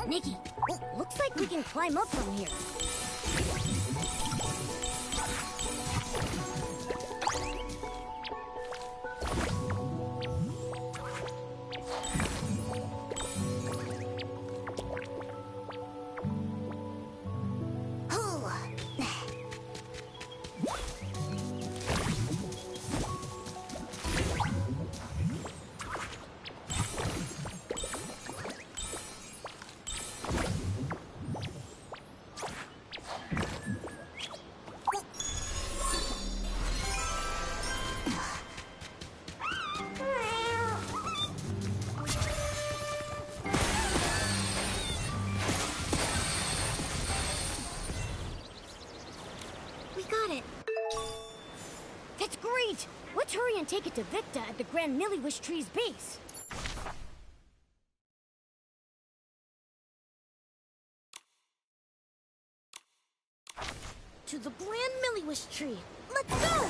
Nikki, looks like we can climb up from here. Let's hurry and take it to Victa at the Grand Milliwish Tree's base. To the Grand Milliwish Tree. Let's go!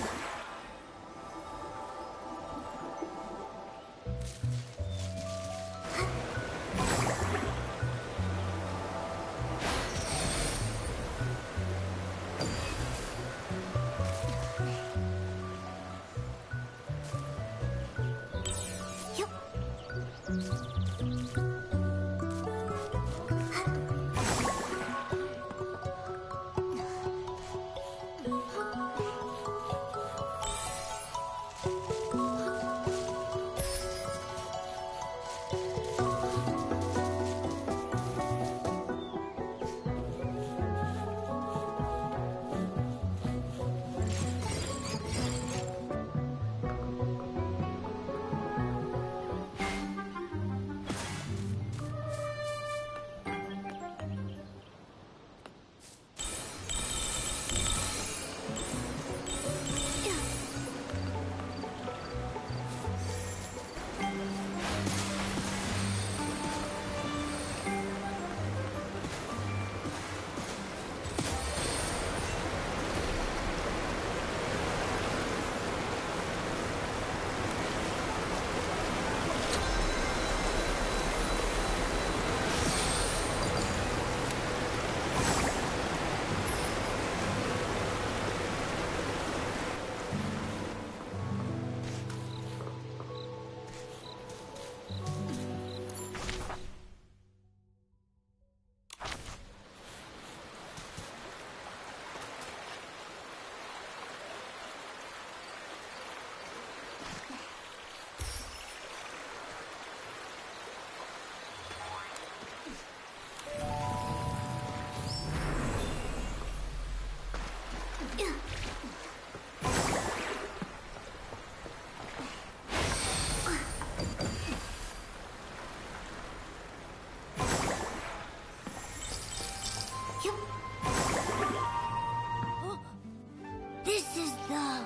This is the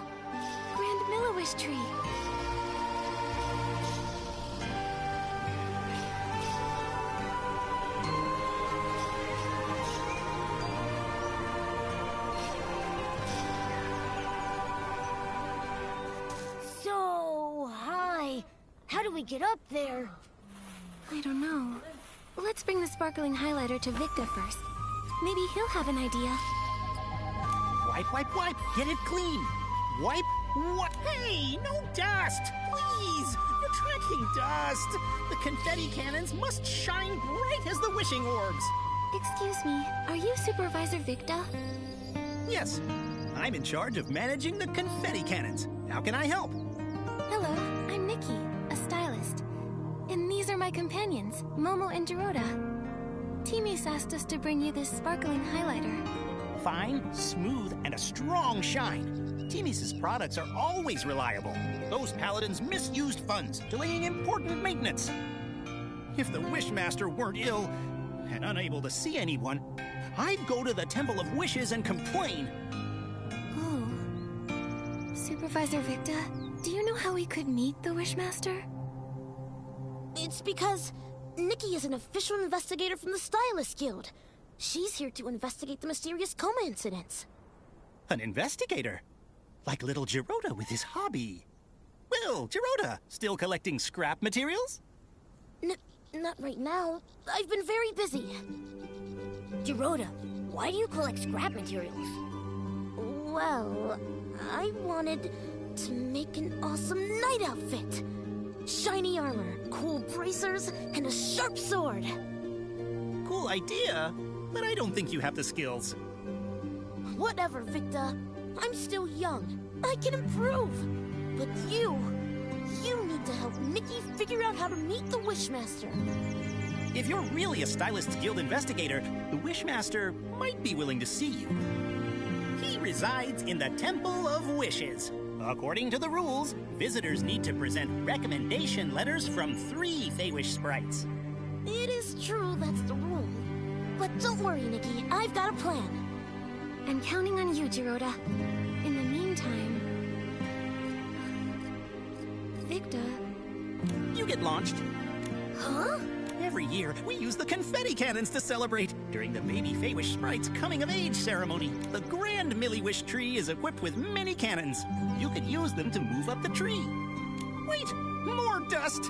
Grand Milliwish Tree. So high. How do we get up there? I don't know. Let's bring the sparkling highlighter to Victa first. Maybe he'll have an idea. Wipe, wipe, wipe! Get it clean! Wipe, what? Hey, no dust! Please! You're tracking dust! The confetti cannons must shine bright as the wishing orbs! Excuse me, are you Supervisor Victa? Yes, I'm in charge of managing the confetti cannons. How can I help? Hello, I'm Nikki, a stylist. And these are my companions, Momo and Dorota. Timmy's asked us to bring you this sparkling highlighter. Fine, smooth, and a strong shine. Timmy's products are always reliable. Those paladins misused funds, delaying important maintenance. If the Wishmaster weren't ill and unable to see anyone, I'd go to the Temple of Wishes and complain. Oh. Supervisor Victa, do you know how we could meet the Wishmaster? It's because Nikki is an official investigator from the Stylist Guild. She's here to investigate the mysterious coma incidents. An investigator? Like little Gerota with his hobby. Well, Gerota, still collecting scrap materials? Not right now. I've been very busy. Jiroda, why do you collect scrap materials? Well, I wanted to make an awesome night outfit. Shiny armor, cool bracers, and a sharp sword. Cool idea, but I don't think you have the skills. Whatever, Victor. I'm still young. I can improve. But you need to help Nikki figure out how to meet the Wishmaster. If you're really a Stylist Guild investigator, the Wishmaster might be willing to see you. He resides in the Temple of Wishes. According to the rules, visitors need to present recommendation letters from 3 Feywish sprites. It is true that's the rule. But don't worry, Nikki. I've got a plan. I'm counting on you, Jiroda. In the meantime... Victor... You get launched. Huh? Every year, we use the confetti cannons to celebrate. During the baby Feywish Sprite's coming-of-age ceremony, the grand Milliwish tree is equipped with many cannons. You could use them to move up the tree. Wait! More dust!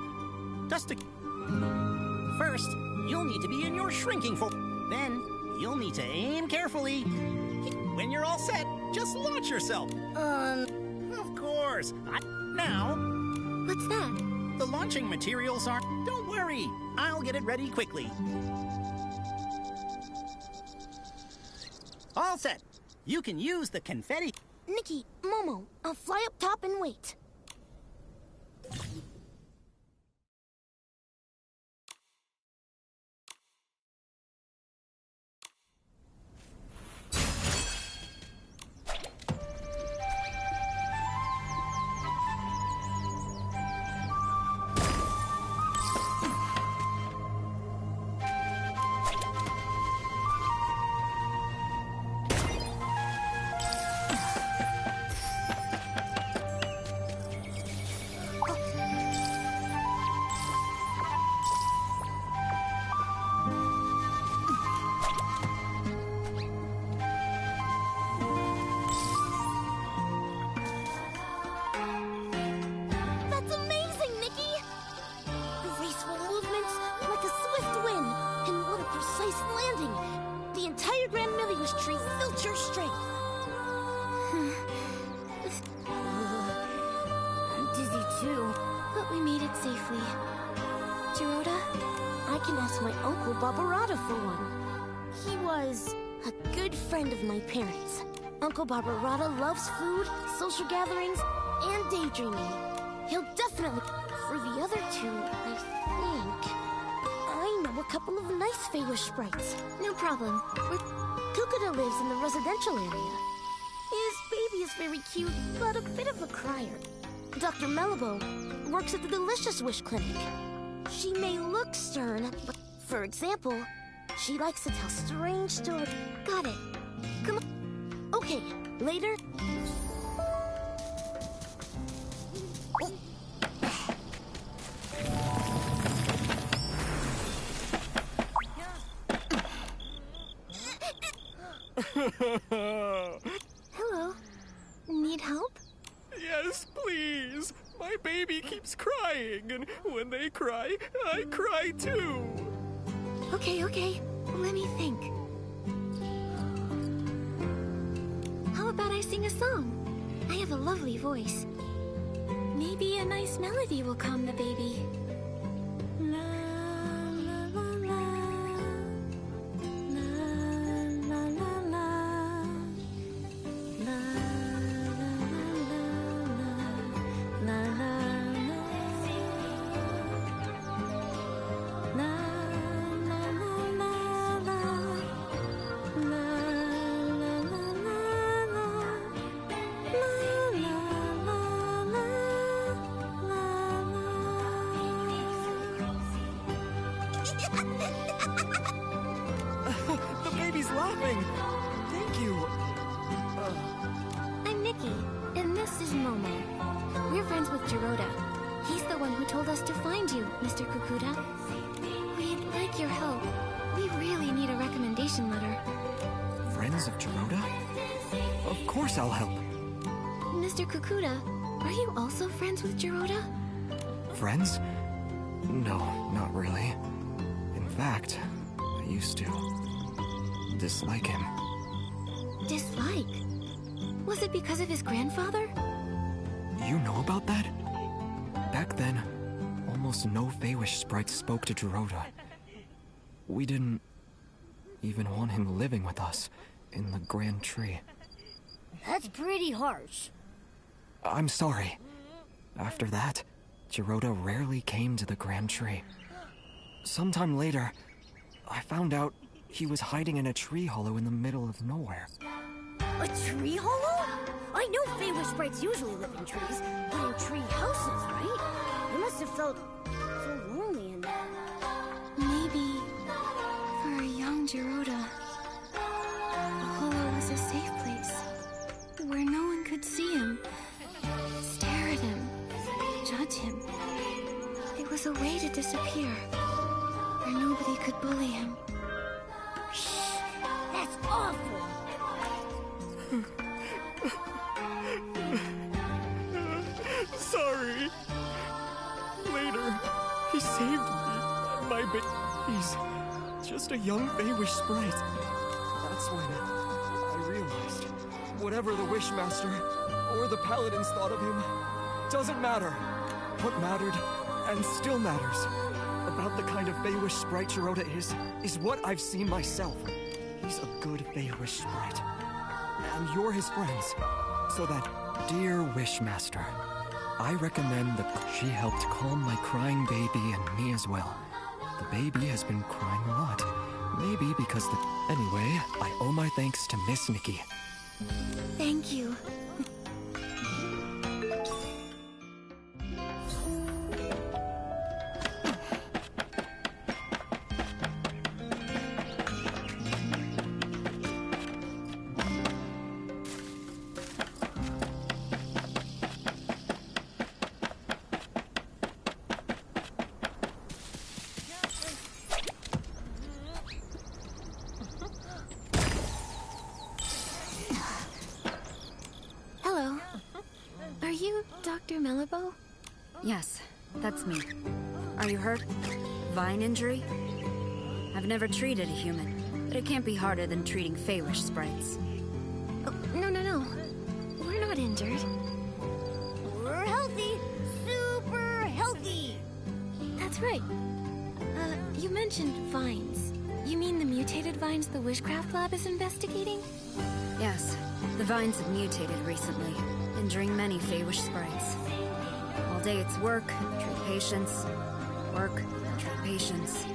First, you'll need to be in your shrinking form. Then, you'll need to aim carefully. When you're all set, just launch yourself. Of course. Now... What's that? The launching materials are... Don't worry, I'll get it ready quickly. All set. You can use the confetti... Nikki, Momo, I'll fly up top and wait. Of my parents. Uncle Barbarata loves food, social gatherings, and daydreaming. He'll definitely... For the other two, I think... I know a couple of nice Feywish sprites. No problem. Kukuda lives in the residential area. His baby is very cute, but a bit of a crier. Dr. Melabo works at the Delicious Wish Clinic. She may look stern, but for example, she likes to tell strange stories. Got it. Come on. Okay, later. Hello. Need help? Yes, please. My baby keeps crying, and when they cry, I cry too. Okay. Let me think. How about I sing a song? I have a lovely voice. Maybe a nice melody will calm the baby. La la la la. La la la la. La la la la. La la la. La la la la. La la la The baby's laughing. Thank you. I'm Nikki, and this is Momo. We're friends with Jiroda. He's the one who told us to find you, Mr. Kukuda. We'd like your help. We really need a recommendation letter. Friends of Jiroda? Of course I'll help. Mr. Kukuda, are you also friends with Jiroda? Friends? No, not really. fact, I used to dislike him. Dislike? Was it because of his grandfather? You know about that? Back then, almost no Feywish sprites spoke to Geroda. We didn't even want him living with us in the Grand Tree. That's pretty harsh. I'm sorry. After that, Geroda rarely came to the Grand Tree. Sometime later, I found out he was hiding in a tree hollow in the middle of nowhere. A tree hollow? I know Feywish sprites usually live in trees, but in tree houses, right? They must have felt so lonely in there. Maybe for a young Geroda, the hollow was a safe place where no one could see him, stare at him, judge him. It was a way to disappear, where nobody could bully him. That's awful! Sorry. Later, he saved me. He's just a young Feywish sprite. That's when I realized whatever the Wishmaster or the Paladins thought of him doesn't matter. What mattered, and still matters, about the kind of Feywish sprite Geroda is what I've seen myself. He's a good Feywish sprite. And you're his friends. So that, dear Wishmaster, I recommend that she helped calm my crying baby and me as well. The baby has been crying a lot. Maybe because the... Anyway, I owe my thanks to Miss Nikki. Thank you. Hello. Are you Dr. Melibo? Yes, that's me. Are you hurt? Vine injury? I've never treated a human, but it can't be harder than treating Feywish sprites. Oh, no. We're not injured. We're healthy! Super healthy! That's right. You mentioned vines. You mean the mutated vines the Wishcraft Lab is investigating? Yes, the vines have mutated recently, injuring many Feywish sprites. All day it's work, treat patients. Work, treat patients.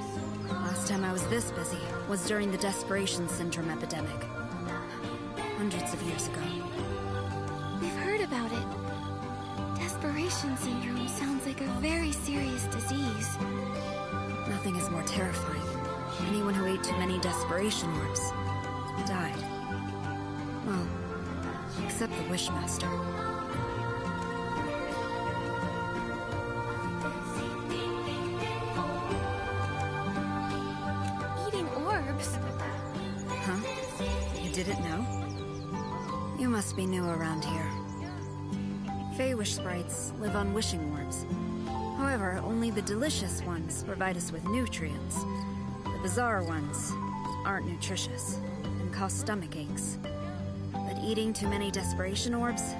Last time I was this busy was during the Desperation Syndrome epidemic. Hundreds of years ago. We've heard about it. Desperation syndrome sounds like a very serious disease. Nothing is more terrifying. Anyone who ate too many desperation orbs died. Well, except the Wishmaster. Eating orbs? Huh? You didn't know? You must be new around here. Feywish sprites live on wishing orbs. However, only the delicious ones provide us with nutrients. The bizarre ones aren't nutritious and cause stomach aches. But eating too many desperation orbs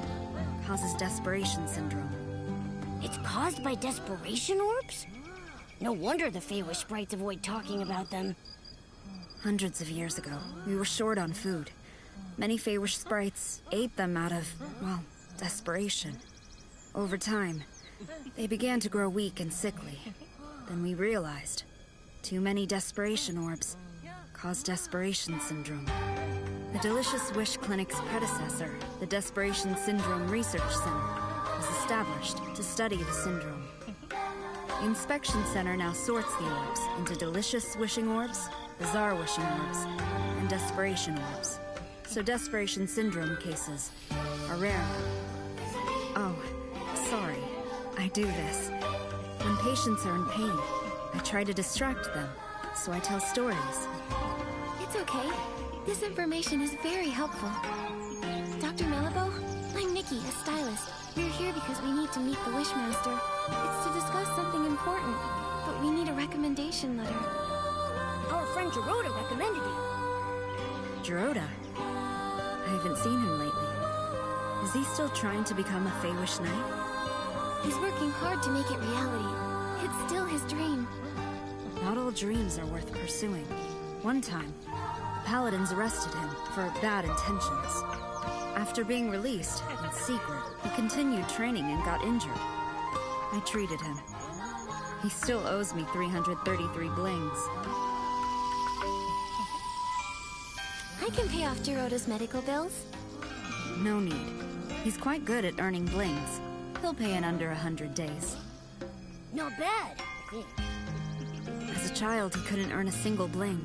causes desperation syndrome. It's caused by desperation orbs? No wonder the Feywish sprites avoid talking about them. Hundreds of years ago, we were short on food. Many Feywish sprites ate them out of, well, desperation. Over time, they began to grow weak and sickly. Then we realized too many desperation orbs cause desperation syndrome. The Delicious Wish Clinic's predecessor, the Desperation Syndrome Research Center, was established to study the syndrome. The Inspection Center now sorts the orbs into delicious wishing orbs, bizarre wishing orbs, and desperation orbs. So desperation syndrome cases are rare now. Oh, sorry. I do this. When patients are in pain, I try to distract them, so I tell stories. It's okay. This information is very helpful. Dr. Melibo, I'm Nikki, a stylist. We're here because we need to meet the Wishmaster. It's to discuss something important, but we need a recommendation letter. friend Gerota recommended you. Gerota? I haven't seen him lately. Is he still trying to become a Feywish Knight? He's working hard to make it reality. It's still his dream. Not all dreams are worth pursuing. One time, the Paladins arrested him for bad intentions. After being released, in secret, he continued training and got injured. I treated him. He still owes me 333 blings. I can pay off Geroda's medical bills. No need. He's quite good at earning blings. He'll pay in under 100 days. Not bad, I think. As a child, he couldn't earn a single bling.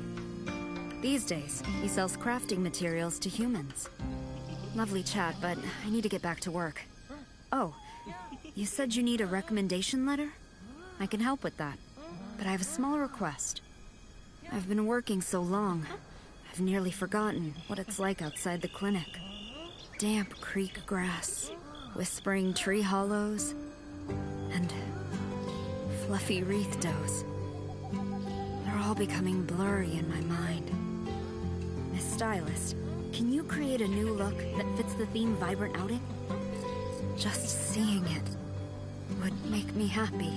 These days, he sells crafting materials to humans. Lovely chat, but I need to get back to work. Oh, you said you need a recommendation letter? I can help with that, but I have a small request. I've been working so long, I've nearly forgotten what it's like outside the clinic. Damp creek grass, whispering tree hollows, and fluffy wreath does. They're all becoming blurry in my mind. Miss Stylist, can you create a new look that fits the theme Vibrant Outing? Just seeing it would make me happy.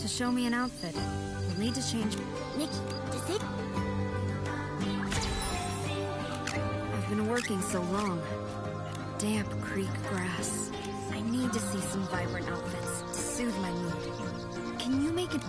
To show me an outfit, you'll need to change... Nikki, does it? I've been working so long. Damp creek grass. I need to see some vibrant outfits to soothe my mood. Can you make it...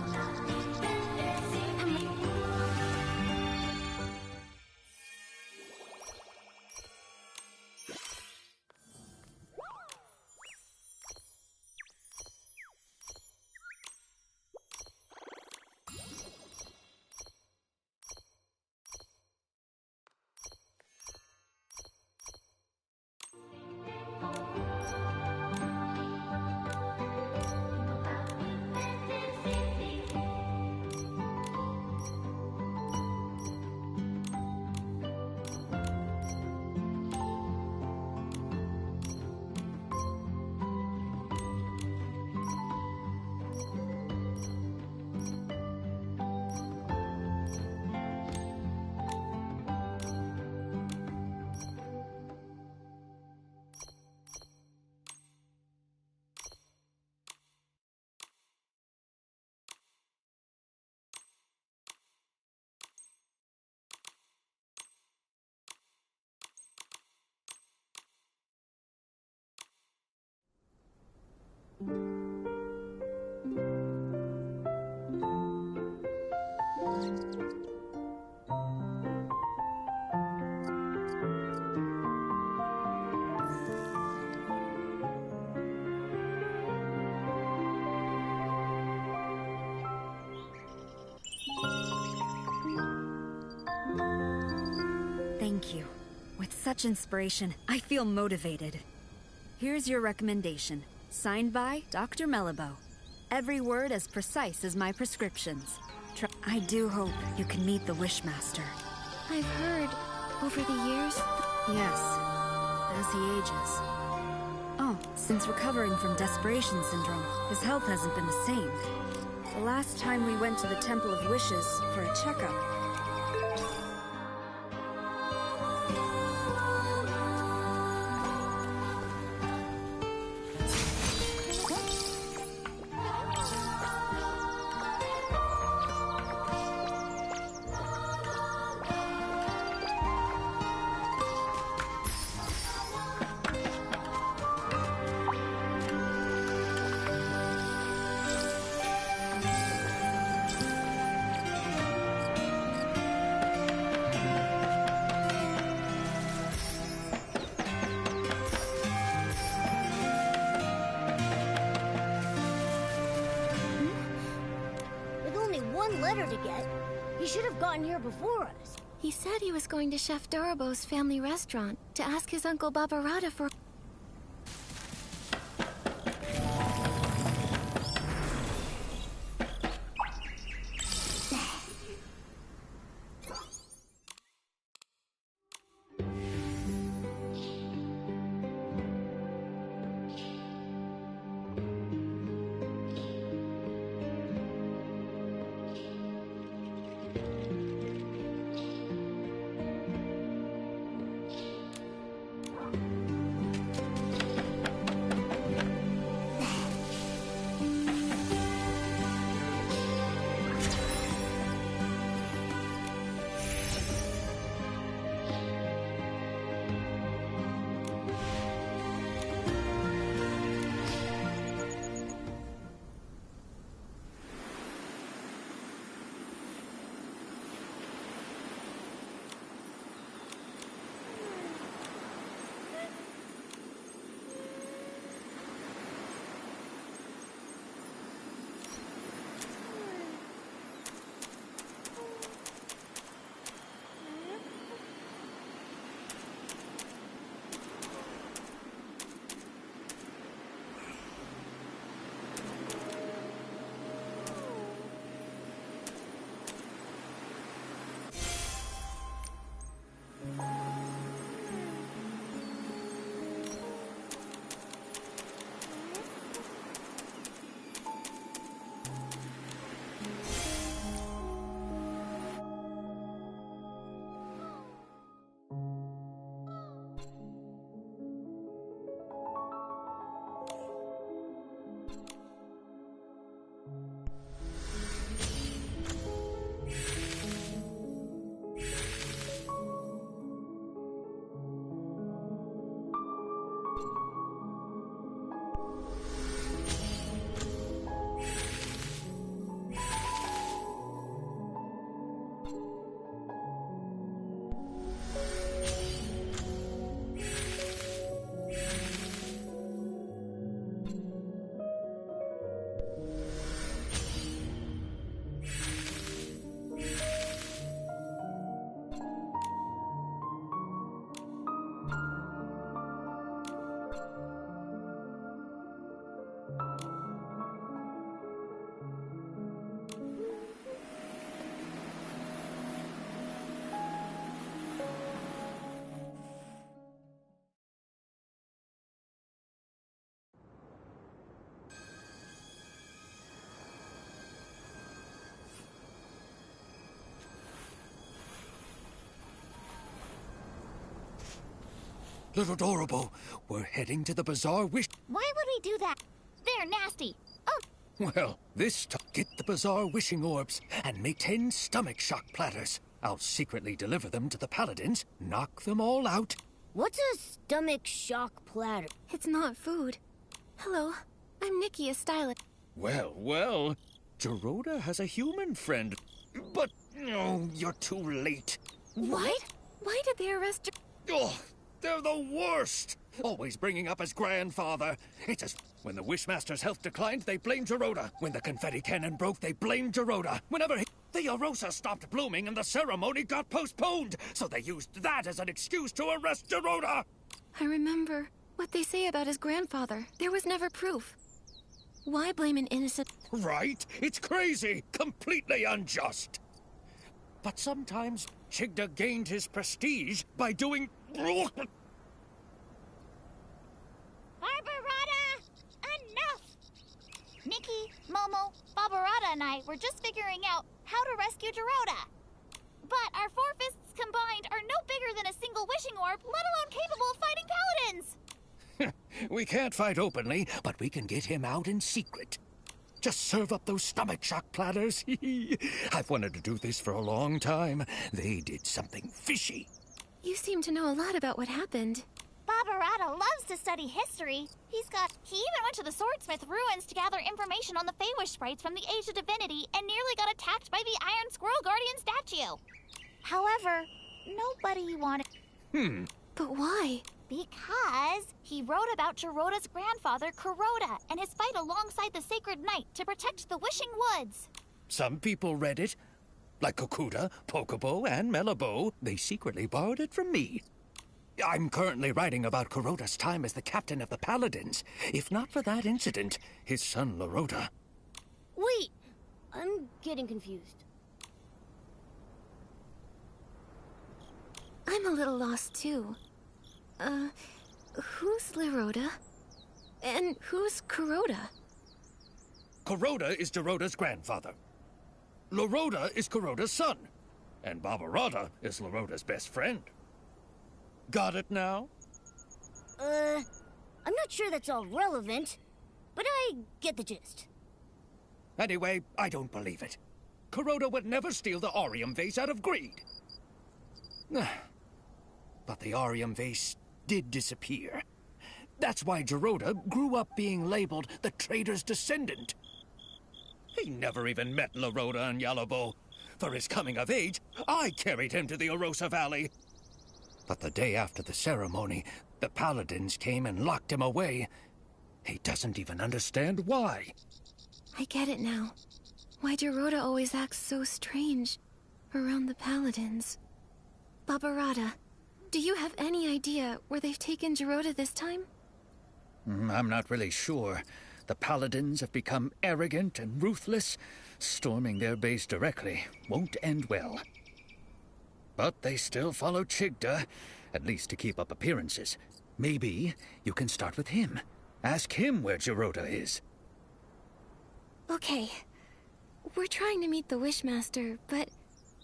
Thank you. With such inspiration, I feel motivated. Here's your recommendation. Signed by Dr. Melabo. Every word as precise as my prescriptions. I do hope you can meet the Wishmaster. I've heard, over the years... Yes, as he ages. Oh, since recovering from Desperation Syndrome, his health hasn't been the same. The last time we went to the Temple of Wishes for a checkup, letter to get. He should have gotten here before us. He said he was going to Chef Dorobo's family restaurant to ask his uncle Babarada for... Little Adorable, we're heading to the Bazaar Wish... Why would we do that? They're nasty. Oh, Well, this time, get the Bazaar Wishing Orbs and make 10 stomach shock platters. I'll secretly deliver them to the Paladins, knock them all out. What's a stomach shock platter? it's not food. Hello, I'm Nikki, a stylist. Well, well, Geroda has a human friend. But, no, you're too late. What? Why did they arrest Oh, they're the worst! Always bringing up his grandfather. It's as when the Wishmaster's health declined, they blamed Geroda. When the confetti cannon broke, they blamed Geroda. The Arosa stopped blooming and the ceremony got postponed, so they used that as an excuse to arrest Geroda. I remember what they say about his grandfather. There was never proof. Why blame an innocent... Right? It's crazy. Completely unjust. But sometimes Chigda gained his prestige by doing... Barbarata! Enough! Nikki, Momo, Barbarata and I were just figuring out how to rescue Geroda. But our four fists combined are no bigger than a single wishing orb, let alone capable of fighting paladins! We can't fight openly, but we can get him out in secret. Just serve up those stomach shock platters. I've wanted to do this for a long time. They did something fishy. You seem to know a lot about what happened. Barbarata loves to study history. He even went to the Swordsmith ruins to gather information on the Feywish sprites from the Age of Divinity and nearly got attacked by the Iron Squirrel Guardian statue. However, nobody wanted... But why? Because he wrote about Geroda's grandfather, Kuroda, and his fight alongside the Sacred Knight to protect the Wishing Woods. Some people read it. Like Kokuda, Pokobo, and Melabo. They secretly borrowed it from me. I'm currently writing about Kuroda's time as the captain of the Paladins. If not for that incident, his son Loroda... Wait, I'm getting confused. I'm a little lost, too. Who's Loroda? And who's Kuroda? Kuroda is Geroda's grandfather. Loroda is Kuroda's son. And Barbarata is Loroda's best friend. Got it now? I'm not sure that's all relevant, but I get the gist. Anyway, I don't believe it. Kuroda would never steal the Aurium vase out of greed. But the Aurium vase did disappear. That's why Geroda grew up being labeled the traitor's descendant. He never even met Loroda and Yalobo. For his coming of age, I carried him to the Arosa Valley. But the day after the ceremony, the Paladins came and locked him away. He doesn't even understand why. I get it now. Why Geroda always acts so strange around the Paladins. Barbarata, do you have any idea where they've taken Geroda this time? I'm not really sure. The Paladins have become arrogant and ruthless. Storming their base directly won't end well. But they still follow Chigda, at least to keep up appearances. Maybe you can start with him. Ask him where Geroda is. Okay. We're trying to meet the Wishmaster, but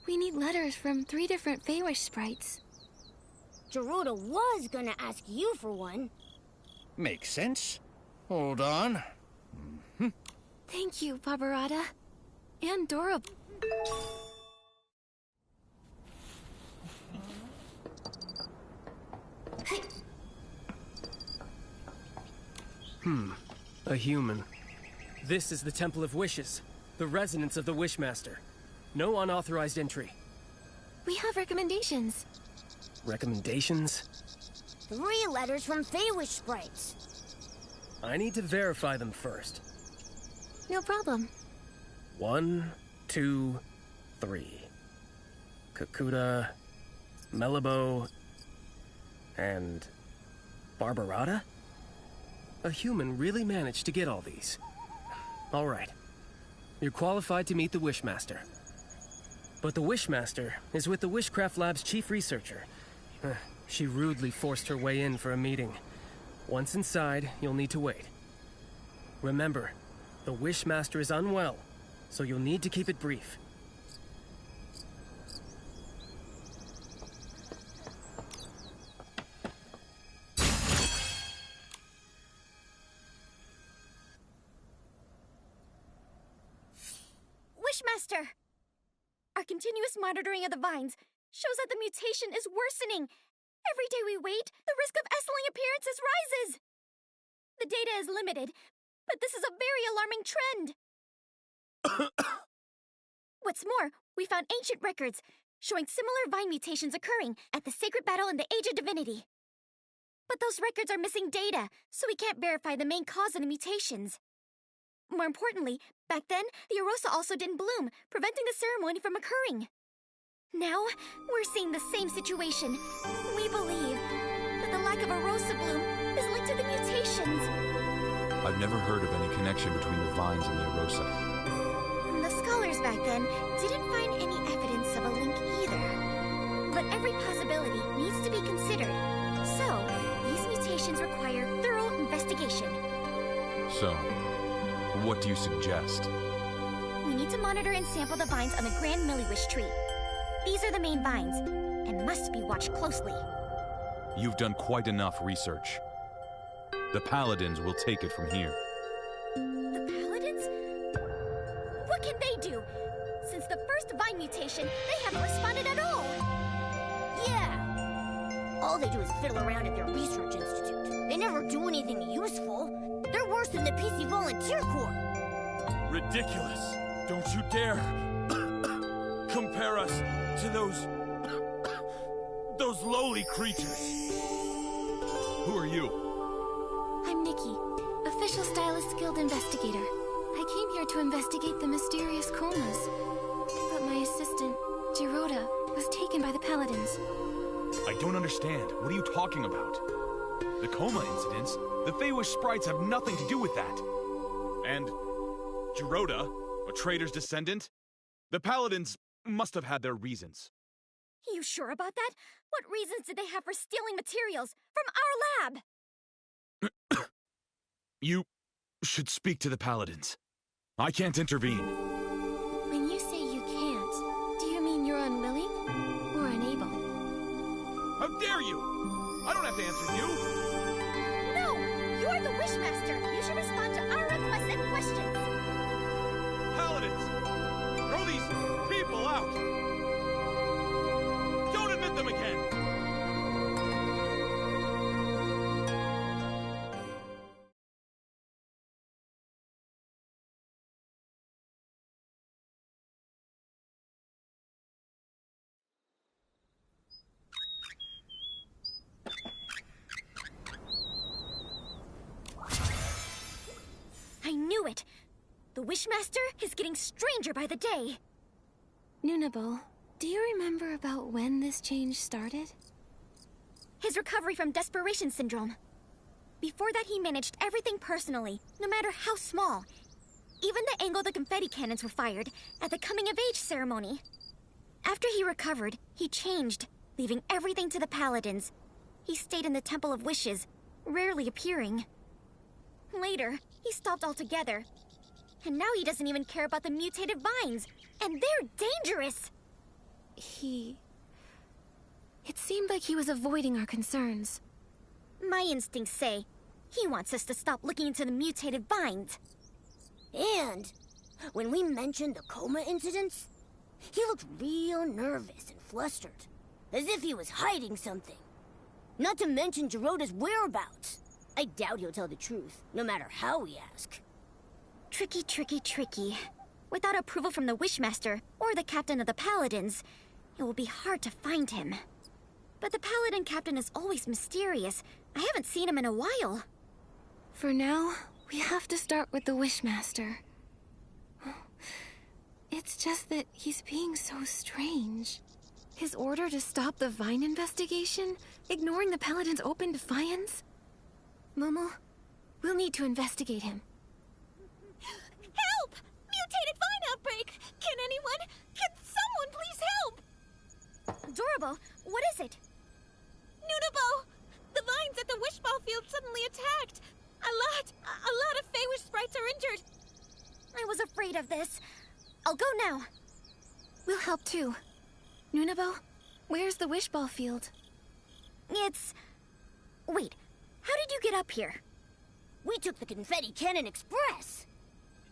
we need letters from 3 different Feywish sprites. Geroda was gonna ask you for one. Makes sense. Hold on. Thank you, Barbarata. And Dora. A human. This is the Temple of Wishes, the residence of the Wishmaster. No unauthorized entry. We have recommendations. Recommendations? 3 letters from Feywish sprites. I need to verify them first. No problem. 1, 2, 3. Kokuda, Melabo, and Barbarata? A human really managed to get all these. All right. You're qualified to meet the Wishmaster. But the Wishmaster is with the Wishcraft Lab's chief researcher. She rudely forced her way in for a meeting. Once inside, you'll need to wait. Remember, the Wishmaster is unwell, so you'll need to keep it brief. Wishmaster! Our continuous monitoring of the vines shows that the mutation is worsening. Every day we wait, the risk of Essling appearances rises. The data is limited, but this is a very alarming trend. What's more, we found ancient records showing similar vine mutations occurring at the sacred battle in the Age of Divinity. But those records are missing data, so we can't verify the main cause of the mutations. More importantly, back then, the Arosa also didn't bloom, preventing the ceremony from occurring. Now, we're seeing the same situation. We believe that the lack of Arosa bloom is linked to the mutations. I've never heard of any connection between the vines and the Arosa. The scholars back then didn't find any evidence of a link either. But every possibility needs to be considered. So, these mutations require thorough investigation. So, what do you suggest? We need to monitor and sample the vines on the Grand Milliwish tree. These are the main vines, and must be watched closely. You've done quite enough research. The Paladins will take it from here. The Paladins? What can they do? Since the first vine mutation, they haven't responded at all. Yeah. All they do is fiddle around at their research institute. They never do anything useful. They're worse than the PC Volunteer Corps. Ridiculous. Don't you dare compare us to those lowly creatures. Who are you? I'm Nikki, Official Stylist Guild Investigator. I came here to investigate the mysterious comas. But my assistant, Giroda, was taken by the Paladins. I don't understand. What are you talking about? The coma incidents? The Feywish sprites have nothing to do with that. And Giroda, a traitor's descendant? The Paladins must have had their reasons. You sure about that? What reasons did they have for stealing materials from our lab? You should speak to the Paladins. I can't intervene. When you say you can't, do you mean you're unwilling or unable? How dare you! I don't have to answer you! No! You're the Wishmaster! You should respond to our requests and questions! Paladins! Throw these people out! Don't admit them again! I knew it! The Wishmaster is getting stranger by the day! Nunabo, do you remember about when this change started? His recovery from desperation syndrome. Before that, he managed everything personally, no matter how small. Even the angle the confetti cannons were fired at the coming-of-age ceremony. After he recovered, he changed, leaving everything to the Paladins. He stayed in the Temple of Wishes, rarely appearing. Later, he stopped altogether. And now he doesn't even care about the mutated vines. And they're dangerous! It seemed like he was avoiding our concerns. My instincts say he wants us to stop looking into the mutated vines. And when we mentioned the coma incidents, he looked real nervous and flustered, as if he was hiding something. Not to mention Giroda's whereabouts. I doubt he'll tell the truth, no matter how we ask. Tricky, tricky, tricky. Without approval from the Wishmaster or the captain of the Paladins, it will be hard to find him. But the Paladin captain is always mysterious. I haven't seen him in a while. For now, we have to start with the Wishmaster. It's just that he's being so strange. His order to stop the Vine investigation? Ignoring the Paladin's open defiance? Momo, we'll need to investigate him. Help! Mutated vine outbreak! Can someone please help? Dorabo, what is it? Nunabo! The vines at the Wishball field suddenly attacked! A lot of Feywish sprites are injured! I was afraid of this. I'll go now. We'll help too. Nunabo, where's the Wishball field? Wait, how did you get up here? We took the Confetti Cannon Express.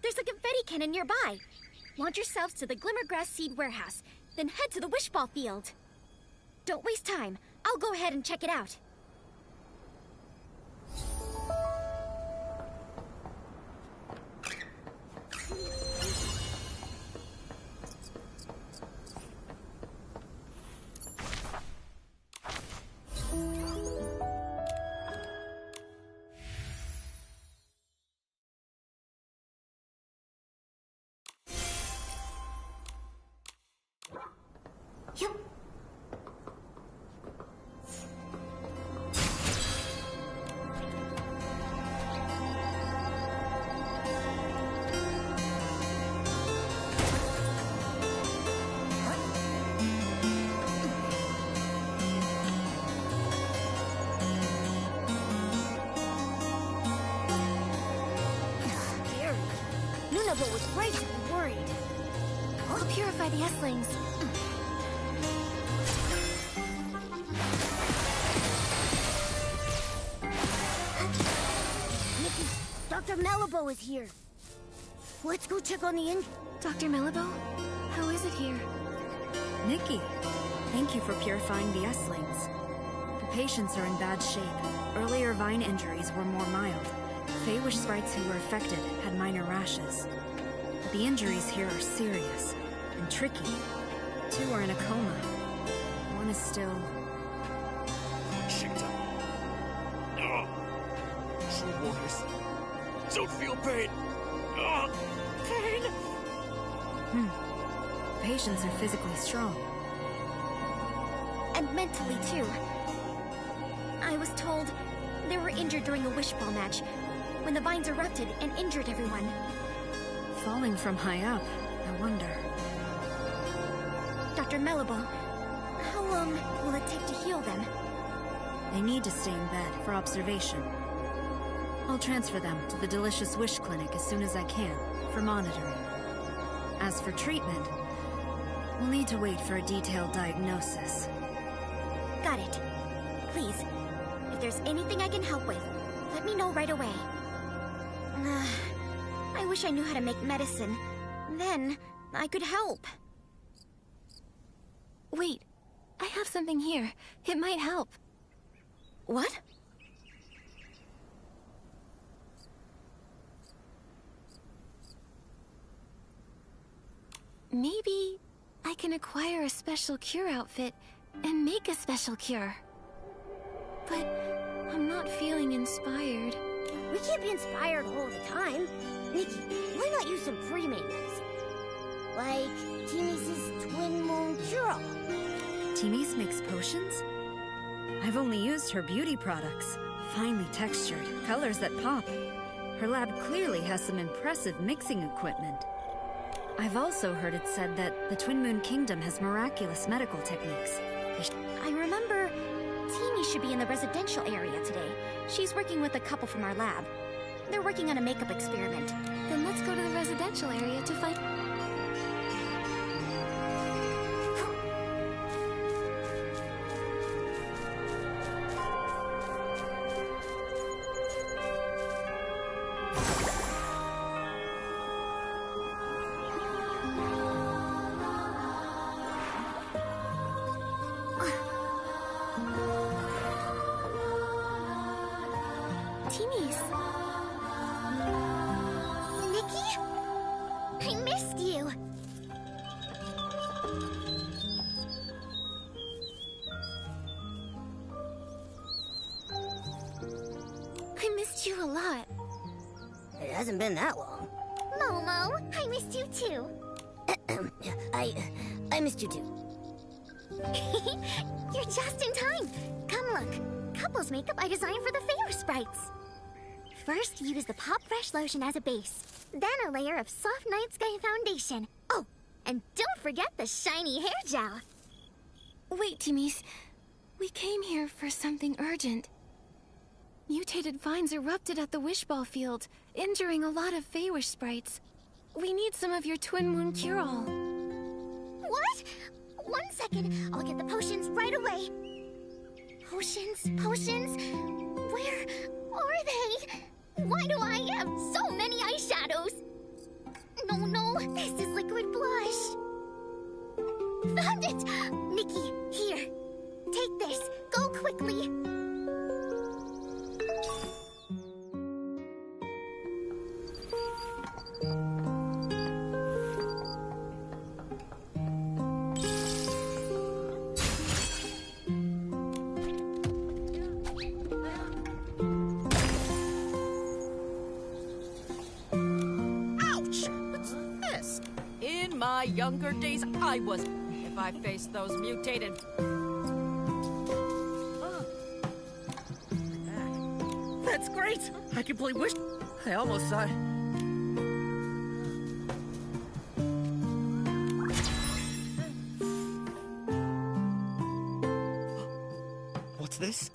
There's a confetti cannon nearby. launch yourselves to the Glimmergrass Seed Warehouse, then head to the Wishball Field. Don't waste time. I'll go ahead and check it out. Yep. Gary, Nunavut was right to be worried. I'll purify the S-Lings. Nikki, Dr. Malibu is here. Let's go check on the injured. Dr. Malibu, how is it here? Nikki, thank you for purifying the S-Lings. The patients are in bad shape. Earlier Vine injuries were more mild. Feywish sprites who were affected had minor rashes. But the injuries here are serious and tricky. 2 are in a coma. 1 is still... Shit. Oh. True warriors. Don't feel pain. Oh. Pain. Patients are physically strong. And mentally, too. I was told they were injured during a wishball match, when the vines erupted and injured everyone. Falling from high up, I wonder. Dr. Malibu, how long will it take to heal them? They need to stay in bed for observation. I'll transfer them to the Delicious Wish Clinic as soon as I can, for monitoring. As for treatment, we'll need to wait for a detailed diagnosis. Got it. Please, if there's anything I can help with, let me know right away. I wish I knew how to make medicine. Then, I could help. Wait, I have something here. It might help. What? Maybe I can acquire a special cure outfit and make a special cure. But I'm not feeling inspired. We can't be inspired all the time. Nikki, why not use some pre-maintenance? Like Timmy's Twin Moon Cure-All. Timmy's makes potions? I've only used her beauty products. Finely textured, colors that pop. Her lab clearly has some impressive mixing equipment. I've also heard it said that the Twin Moon Kingdom has miraculous medical techniques. I remember Timmy should be in the residential area today. She's working with a couple from our lab. They're working on a makeup experiment. Then let's go to the residential area to find... Timmy's. Nikki? I missed you. I missed you a lot. It hasn't been that long. Momo, I missed you too. I missed you too. You're just in time. Come look. Couples makeup I designed for the Feywish sprites. First, use the Pop Fresh lotion as a base. Then a layer of soft night sky foundation. Oh, and don't forget the shiny hair gel. Wait, Timmies. We came here for something urgent. Mutated vines erupted at the Wishball Field, injuring a lot of Feywish sprites. We need some of your Twin Moon Cure-All. What? 1 second. I'll get the potions right away. Potions? Potions? Where are they? Why do I have so many eyeshadows? No, This is liquid blush! Found it! Nikki, here. Take this. Go quickly. Ouch! What's this? In my younger days, I was... If I faced those mutated... That's great! I can play Wish. I almost saw. What's this?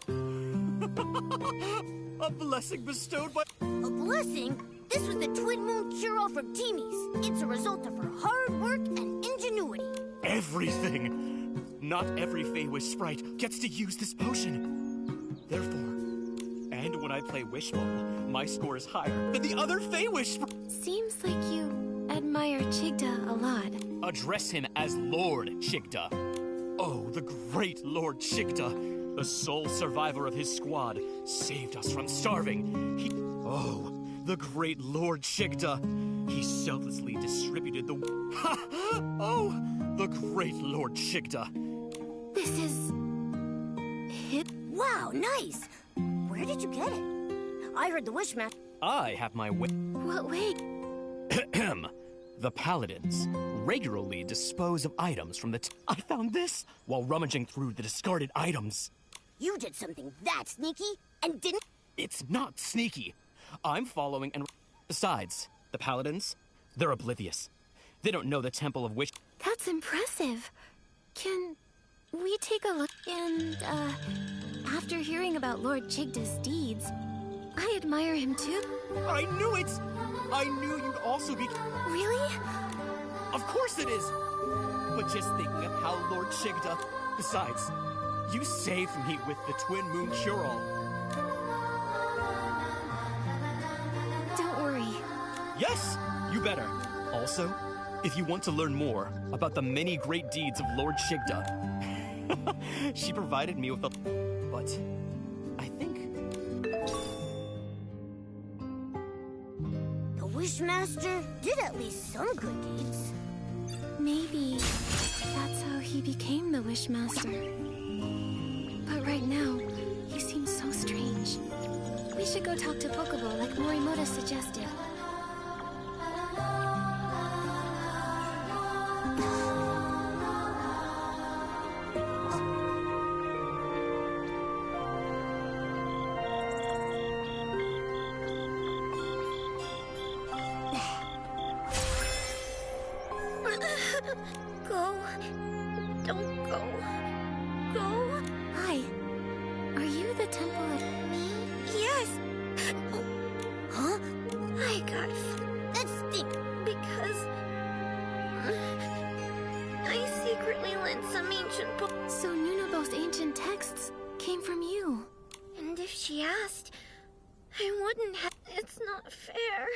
A blessing bestowed by... A blessing? This was the Twin Moon cure-all from Timmy's. It's a result of her hard work and ingenuity. Everything! Not every Feywish sprite gets to use this potion. Therefore, and when I play Wish Bowl, my score is higher than the other Feywish sprite. Seems like you admire Chigda a lot. Address him as Lord Chigda. Oh, the great Lord Chigda, the sole survivor of his squad, saved us from starving. Oh, the great Lord Chigda. He selflessly distributed the... Oh, the great Lord Chigda. This is... Wow, nice! Where did you get it? I heard the Wishmaster... I have my What way? The Paladins regularly dispose of items from the... I found this while rummaging through the discarded items. You did something that sneaky and didn't... It's not sneaky. I'm following and... Besides, the Paladins, they're oblivious. They don't know the Temple of Wish... That's impressive. Can we take a look? And, after hearing about Lord Chigda's deeds, I admire him too. I knew it! I knew you'd also be... Really? Of course it is! But just thinking of how Lord Chigda... Besides, you saved me with the Twin Moon cure-all. Don't worry. Yes, you better. Also, if you want to learn more about the many great deeds of Lord Chigda, she provided me with a... But I think... The Wishmaster did at least some good deeds. Maybe that's how he became the Wishmaster. But right now, he seems so strange. We should go talk to Pokeball like Morimoto suggested. Go. Don't go. Go. Hi. Are you the Temple of... Me? Yes. Huh? I got... That stink. Because... I secretly lent some ancient book. So Nunabo's ancient texts came from you. And if she asked, I wouldn't have... It's not fair.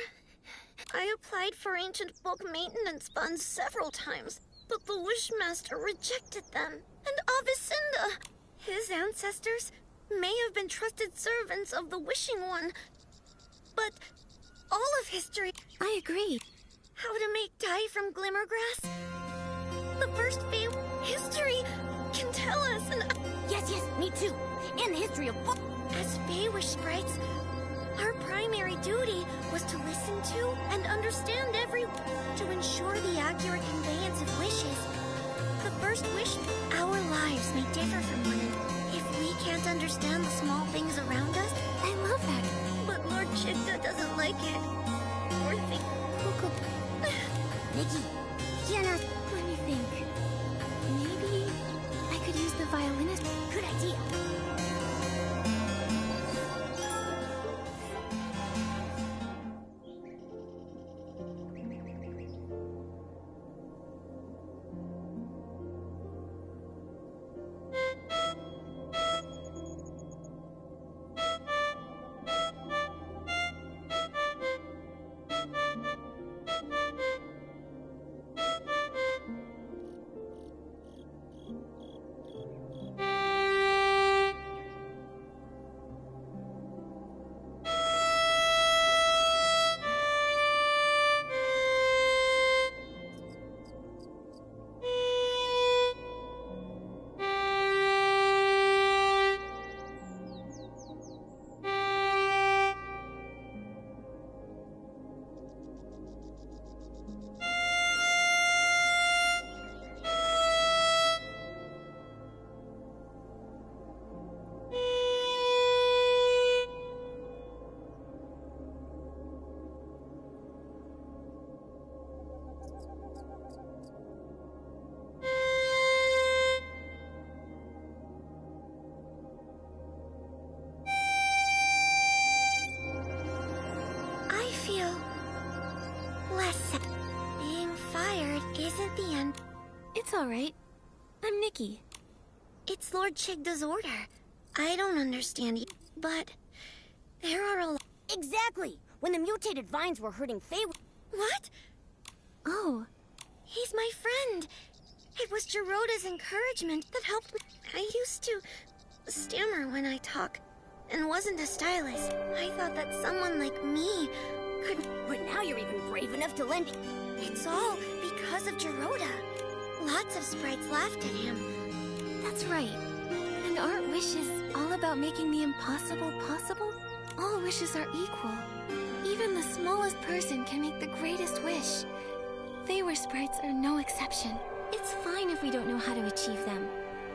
I applied for ancient book maintenance funds several times, but the Wishmaster rejected them. And Avicenda, his ancestors, may have been trusted servants of the Wishing One, but all of history... I agree. How to make dye from glimmergrass? The first Fey history can tell us, and... Yes, me too. And the history of book... As Feywish sprites, our primary duty was to listen to and understand every... to ensure the accurate conveyance of wishes. The first wish... Our lives may differ from one another. If we can't understand the small things around us... I love that. But Lord Chigda doesn't like it. Or think... Nikki, Kiana... Let me think. Maybe I could use the violinist. Good idea. It's all right. I'm Nikki. It's Lord Chigda's order. I don't understand you, but there are a lot. Exactly! When the mutated vines were hurting Faye. What? Oh. He's my friend. It was Geroda's encouragement that helped me. I used to stammer when I talk and wasn't a stylist. I thought that someone like me could. But now you're even brave enough to lend. It's all because of Geroda. Lots of sprites laughed at him. That's right. And aren't wishes all about making the impossible possible? All wishes are equal. Even the smallest person can make the greatest wish. Feywish sprites are no exception. It's fine if we don't know how to achieve them.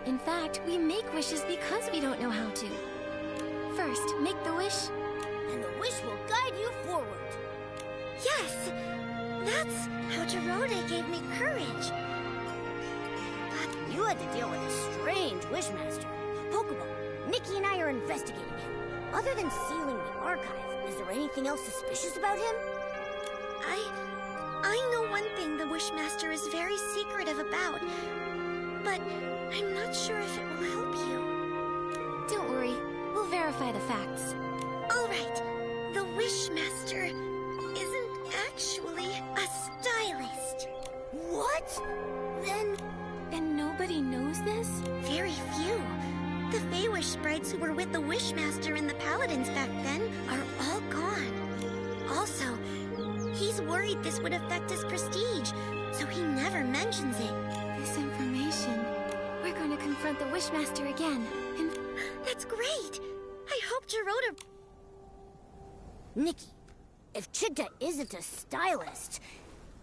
In fact, we make wishes because we don't know how to. First, make the wish, and the wish will guide you forward. Yes! That's how Geroda gave me courage. But you had to deal with a strange wishmaster. Pokeball, Nikki and I are investigating him. Other than sealing the archive, is there anything else suspicious about him? I know one thing the Wishmaster is very secretive about, but I'm not sure if it will help you. Don't worry, we'll verify the facts. All right, the Wishmaster isn't actually a stylist. What? Then... And nobody knows this? Very few. The Feywish sprites who were with the Wishmaster and the Paladins back then are all gone. Also, he's worried this would affect his prestige, so he never mentions it. This information... We're going to confront the Wishmaster again, and... That's great! I hope Geroda... Nikki, if Chigda isn't a stylist,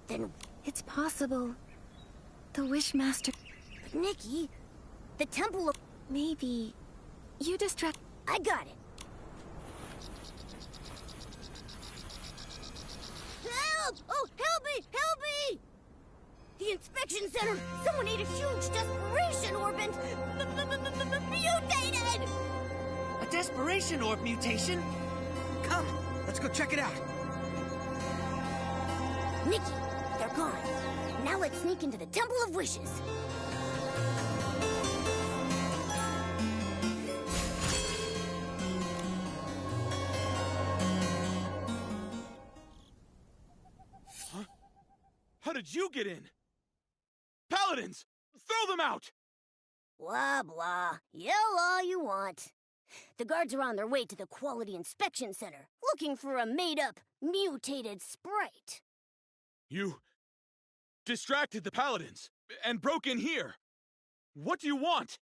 then... It's possible. The Wishmaster... But Nikki, the Temple of... Maybe... You distract... I got it. Help! Oh, help me! Help me! The inspection center! Someone ate a huge desperation orb and... mutated! A desperation orb mutation? Come, let's go check it out. Nikki, they're gone. Now let's sneak into the Temple of Wishes. How did you get in? Paladins! Throw them out! Blah, blah. Yell all you want. The guards are on their way to the Quality Inspection Center, looking for a made-up, mutated sprite. You... distracted the Paladins, and broke in here. What do you want?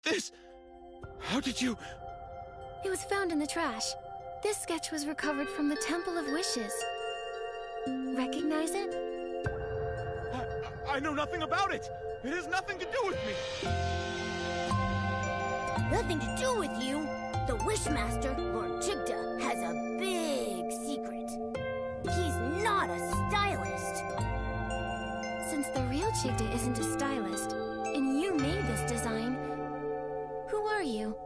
This... How did you... It was found in the trash. This sketch was recovered from the Temple of Wishes. Recognize it? I know nothing about it! It has nothing to do with me! Nothing to do with you? The Wishmaster, Lord Chigda, has a big secret. He's not a stylist. Since the real Chigda isn't a stylist, and you made this design, who are you?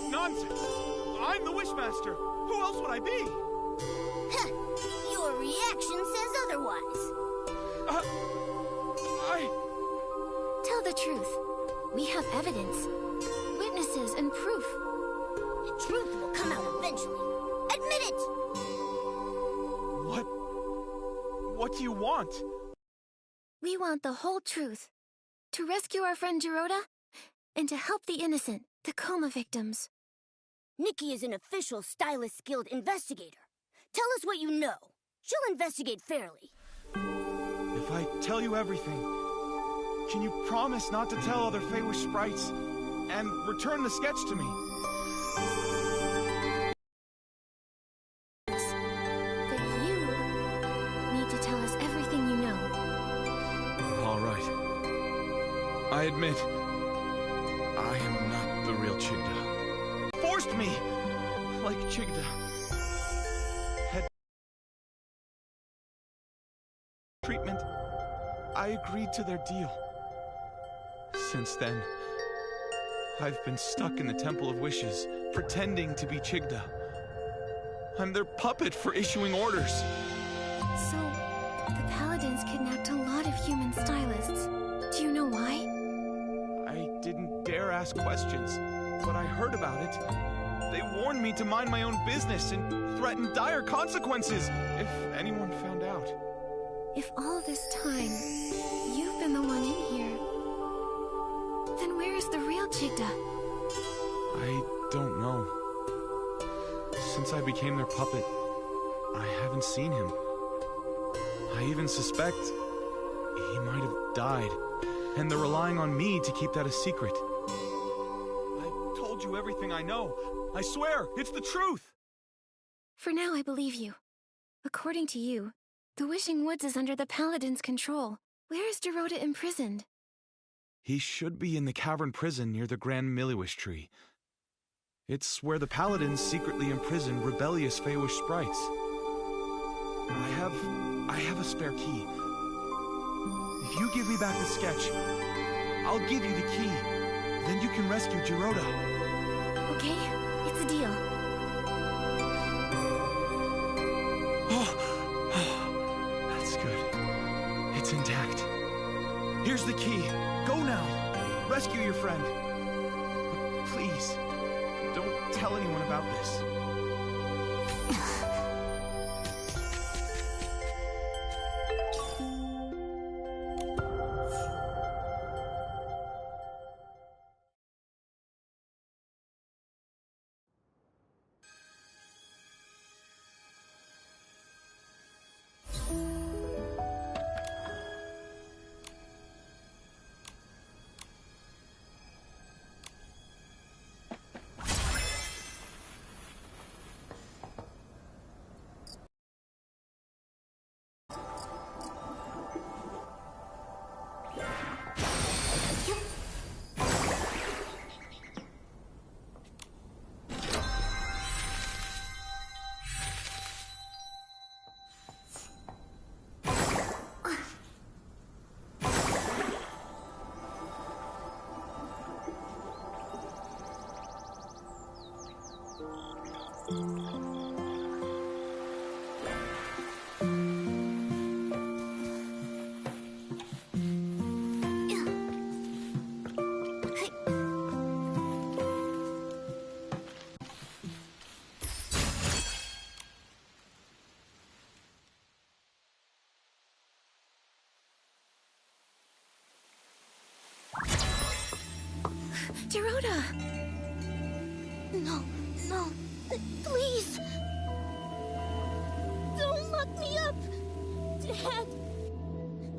Nonsense! I'm the Wishmaster! Who else would I be? Your reaction says otherwise. Tell the truth. We have evidence, witnesses, and proof. The truth will come out eventually. Admit it! What do you want? We want the whole truth. To rescue our friend Geroda, and to help the innocent, the coma victims. Nikki is an official Stylist Guild investigator. Tell us what you know. She'll investigate fairly. If I tell you everything, can you promise not to tell other Feywish sprites and return the sketch to me? But you need to tell us everything you know. All right. I admit, I am not the real Chigda. Forced me, like Chigda. Had treatment. I agreed to their deal. Since then, I've been stuck in the Temple of Wishes, pretending to be Chigda. I'm their puppet for issuing orders. So, the Paladins kidnapped a lot of human stylists. Do you know why? I didn't dare ask questions, but I heard about it. They warned me to mind my own business and threatened dire consequences if anyone found out. If all this time, you've been the one in here, then where is the real Chigda? I don't know. Since I became their puppet, I haven't seen him. I even suspect he might have died, and they're relying on me to keep that a secret. I told you everything I know. I swear, it's the truth! For now, I believe you. According to you, the Wishing Woods is under the Paladin's control. Where is Dorota imprisoned? He should be in the cavern prison near the Grand Miliwish tree. It's where the Paladins secretly imprison rebellious Feywish sprites. I have a spare key. If you give me back the sketch, I'll give you the key. Then you can rescue Dorota. Okay, it's a deal. That's good. It's intact. Here's the key. Go now. Rescue your friend. But please, don't tell anyone about this. Dorota! No, no, please! Don't lock me up! Dad!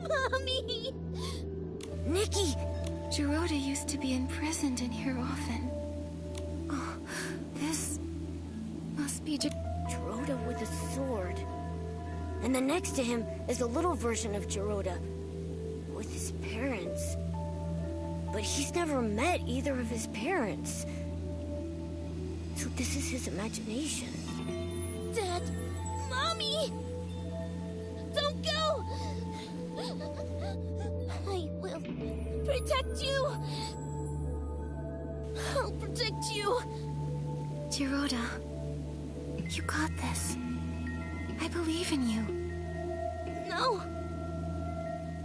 Mommy! Nikki! Dorota used to be imprisoned in here often. Oh, this must be Dorota with a sword. And then next to him is a little version of Dorota with his parents. But he's never met either of his parents. So this is his imagination. Dad! Mommy! Don't go! I will protect you! I'll protect you! Dorota, you got this. I believe in you. No!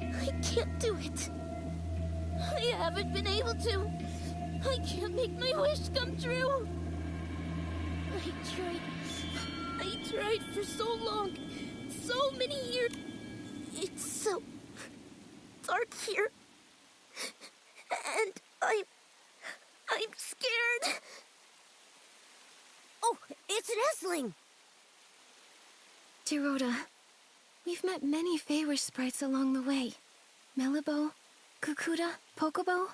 I can't do it. I haven't been able to. I can't make my wish come true. I tried for so long. So many years. It's so dark here. And I'm scared. Oh, it's Nesling. Dorota, we've met many Feywish sprites along the way. Melibo, Kukuda, Pokobo.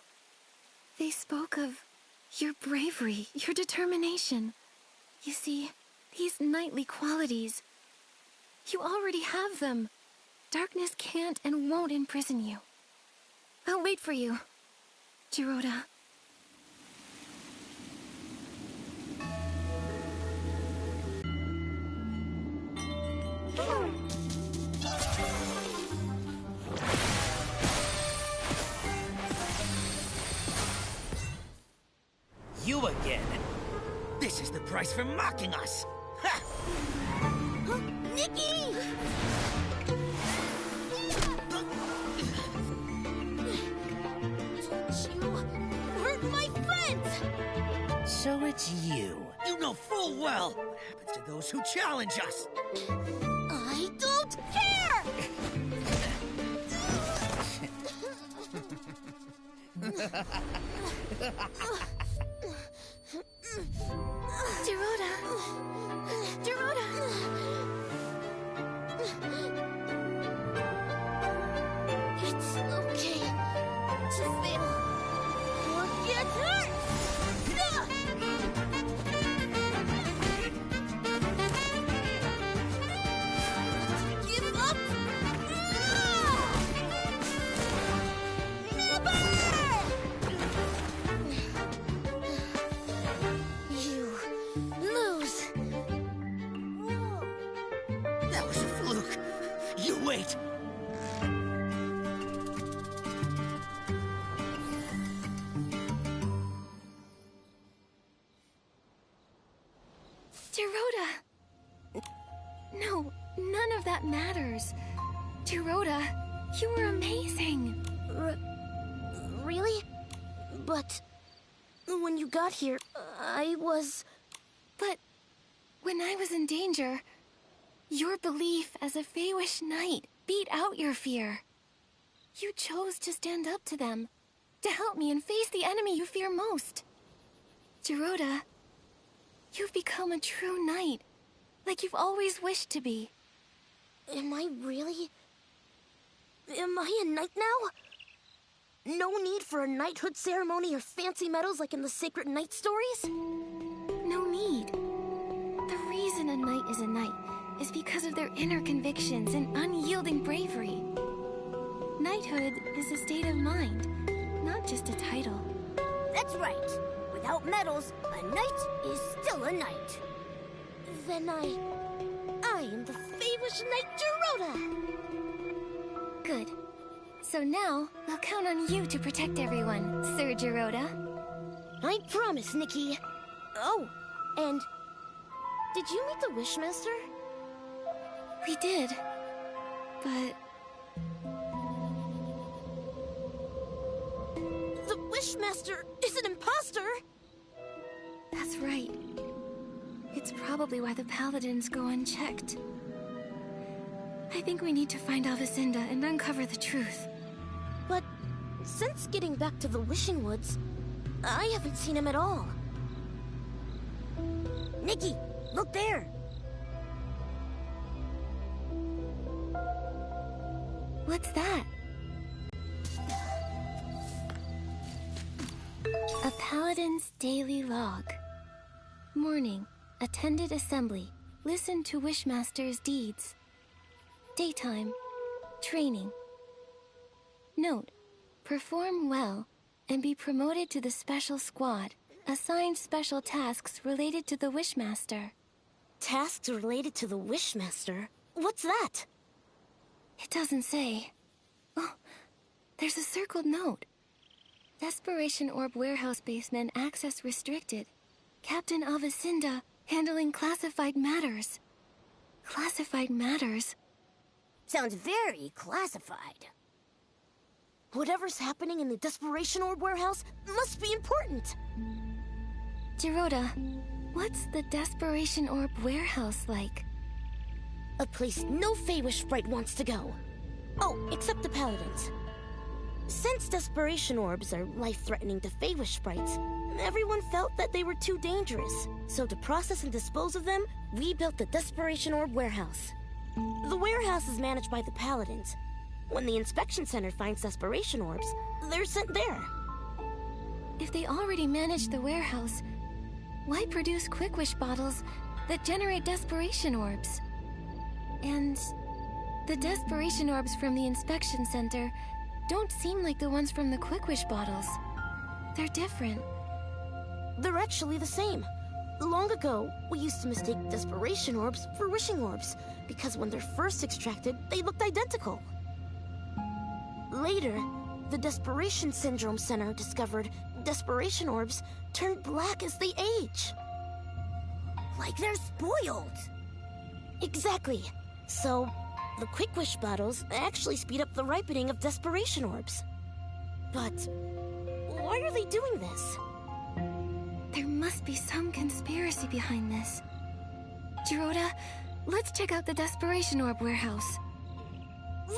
They spoke of your bravery, your determination. You see, these knightly qualities, you already have them. Darkness can't and won't imprison you. I'll wait for you, Dorota. You again? This is the price for mocking us! Ha! Huh? Nikki! You hurt my friends! So it's you. You know full well what happens to those who challenge us. I don't care! Dorota! Dorota! It's okay to fail or get hurt! Give up? Never! You lose. That was a fluke. You wait. Dorota! No, none of that matters. Dorota, you were amazing. Really? But when you got here, I was... But when I was in danger, your belief as a Feywish knight beat out your fear. You chose to stand up to them, to help me and face the enemy you fear most. Dorota, you've become a true knight, like you've always wished to be. Am I really? Am I a knight now? No need for a knighthood ceremony or fancy medals like in the sacred knight stories? No need. The reason a knight is a knight is because of their inner convictions and unyielding bravery. Knighthood is a state of mind, not just a title. That's right. Without medals, a knight is still a knight. Then I am the Feywish Knight Dorota! Good. So now, I'll count on you to protect everyone, Sir Dorota. I promise, Nikki. Oh, and did you meet the Wishmaster? We did, but... The Wishmaster is an imposter! That's right. It's probably why the Paladins go unchecked. I think we need to find Alvacinda and uncover the truth. But since getting back to the Wishing Woods, I haven't seen him at all. Nikki, look there! What's that? A Paladin's Daily Log. Morning. Attended assembly. Listened to Wishmaster's deeds. Daytime. Training. Note. Perform well and be promoted to the special squad. Assigned special tasks related to the Wishmaster. Tasks related to the Wishmaster? What's that? It doesn't say. Oh, there's a circled note. Desperation Orb Warehouse Basement access restricted. Captain Alvacinda handling classified matters. Classified matters? Sounds very classified. Whatever's happening in the Desperation Orb Warehouse must be important. Dorota, what's the Desperation Orb Warehouse like? A place no Feywish sprite wants to go. Oh, except the Paladins. Since Desperation Orbs are life-threatening to Feywish sprites, everyone felt that they were too dangerous. So to process and dispose of them, we built the Desperation Orb Warehouse. The warehouse is managed by the Paladins. When the inspection center finds Desperation Orbs, they're sent there. If they already manage the warehouse, why produce Quick Wish bottles that generate Desperation Orbs? And the Desperation Orbs from the inspection center don't seem like the ones from the Quick Wish bottles. They're different. They're actually the same. Long ago, we used to mistake Desperation Orbs for Wishing Orbs, because when they're first extracted, they looked identical. Later, the Desperation Syndrome Center discovered Desperation Orbs turn black as they age. Like they're spoiled. Exactly. So, the Quick Wish bottles actually speed up the ripening of Desperation Orbs. But they doing this? There must be some conspiracy behind this. Giroda, let's check out the Desperation Orb warehouse.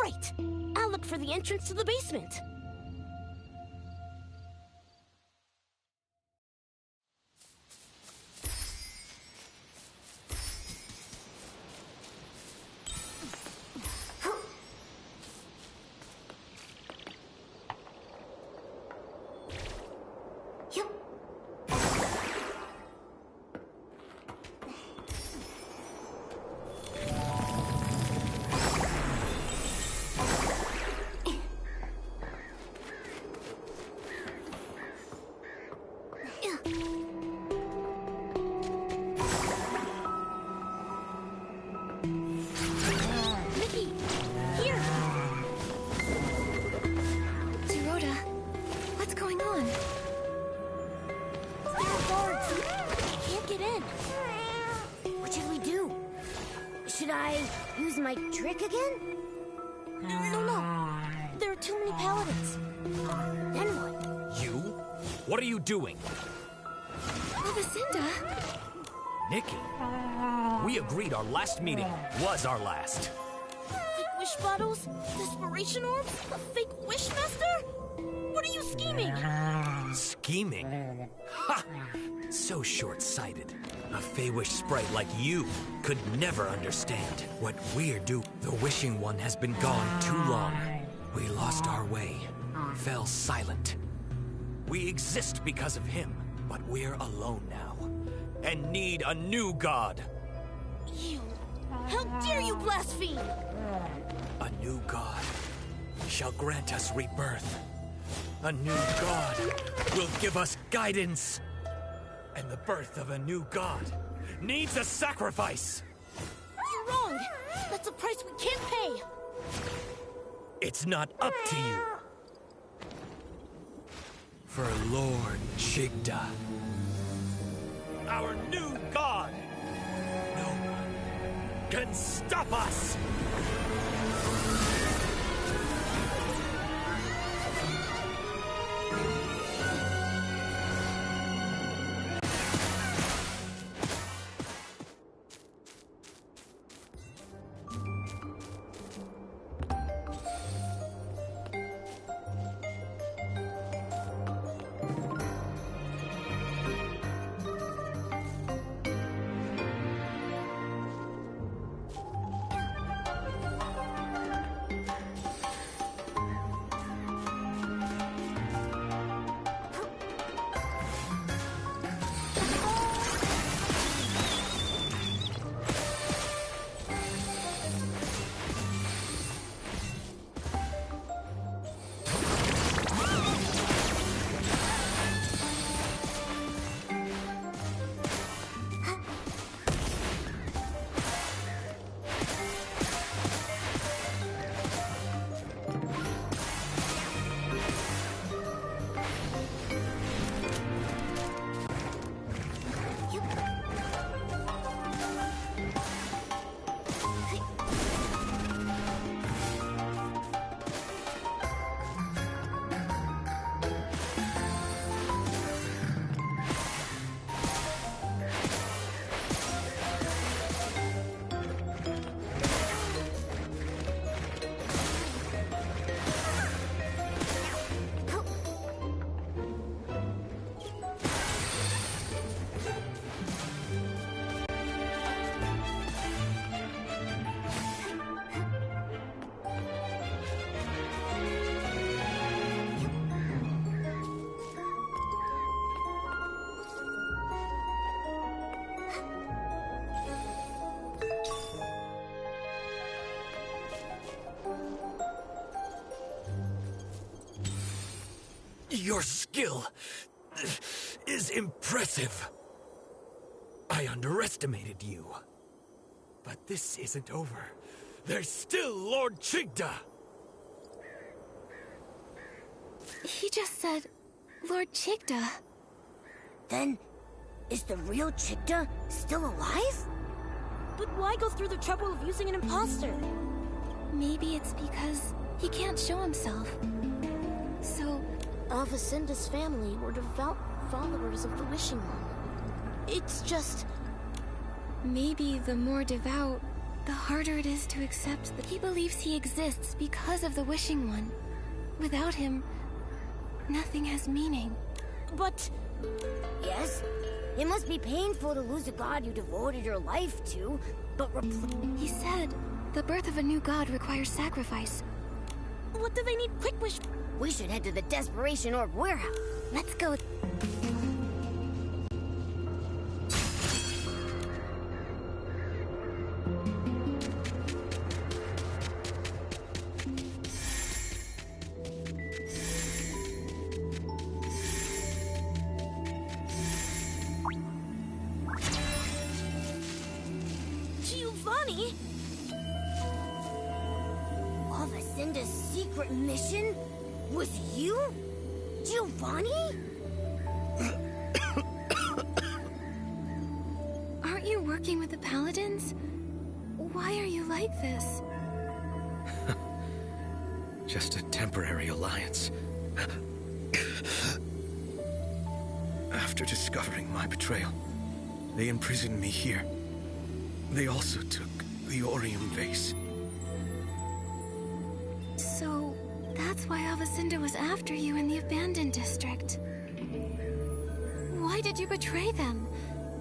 Right! I'll look for the entrance to the basement. Nikki! Here! Giroda, what's going on? There are guards! I can't get in! What should we do? Should I use my trick again? No. There are too many paladins. Then what? You? What are you doing? Lucinda? Nikki, we agreed our last meeting was our last. Fake wish bottles? Desperation orbs? A fake wish master? What are you scheming? Scheming? Ha! So short-sighted. A Fey-Wish sprite like you could never understand what we're doing. The Wishing One has been gone too long. We lost our way, fell silent. We exist because of him, but we're alone now, and need a new god. You! How dare you blaspheme! A new god shall grant us rebirth. A new god will give us guidance. And the birth of a new god needs a sacrifice. You're wrong! That's a price we can't pay! It's not up to you. For Lord Chigda, our new god, no one can stop us! Your skill is impressive. I underestimated you. But this isn't over. There's still Lord Chigda! He just said, Lord Chigda. Then, is the real Chigda still alive? But why go through the trouble of using an imposter? Maybe it's because he can't show himself. So, Avacinda's family were devout followers of the Wishing One. It's just... Maybe the more devout, the harder it is to accept that he believes he exists because of the Wishing One. Without him, nothing has meaning. But... Yes, it must be painful to lose a god you devoted your life to, but he said the birth of a new god requires sacrifice. What do they need Quick Wish? We should head to the Desperation Orb warehouse. Let's go. Giovanni? Avacinda's secret mission? Was you? Giovanni? Aren't you working with the Paladins? Why are you like this? Just a temporary alliance. After discovering my betrayal, they imprisoned me here. They also took the Orium vase. So, that's why Avacinda was after you in the abandoned district. Why did you betray them?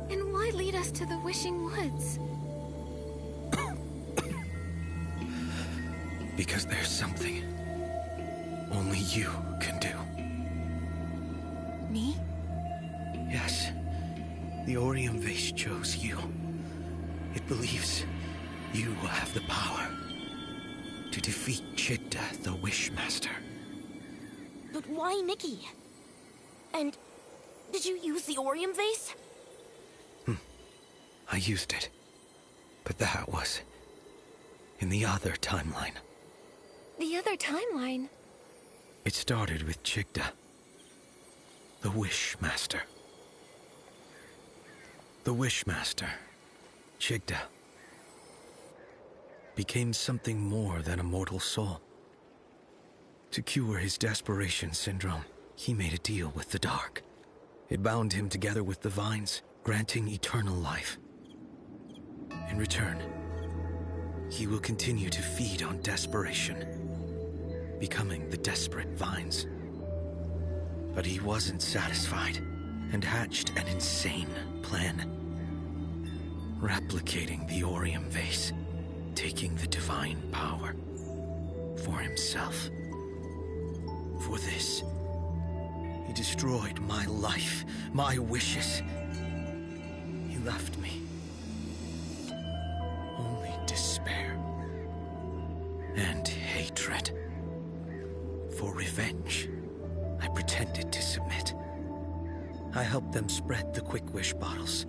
And why lead us to the Wishing Woods? Because there's something only you can do. Me? Yes. The Orium vase chose you. It believes you will have the power to defeat Chigda, the Wishmaster. But why Nikki? And did you use the Orium vase? I used it. But that was in the other timeline. The other timeline? It started with Chigda, the Wishmaster. The Wishmaster, Chigda, became something more than a mortal soul. To cure his desperation syndrome, he made a deal with the Dark. It bound him together with the vines, granting eternal life. In return, he will continue to feed on desperation, becoming the desperate vines. But he wasn't satisfied and hatched an insane plan. Replicating the Orium vase, taking the divine power for himself. For this, he destroyed my life, my wishes. He left me only despair and hatred. For revenge, I pretended to submit. I helped them spread the Quick Wish bottles,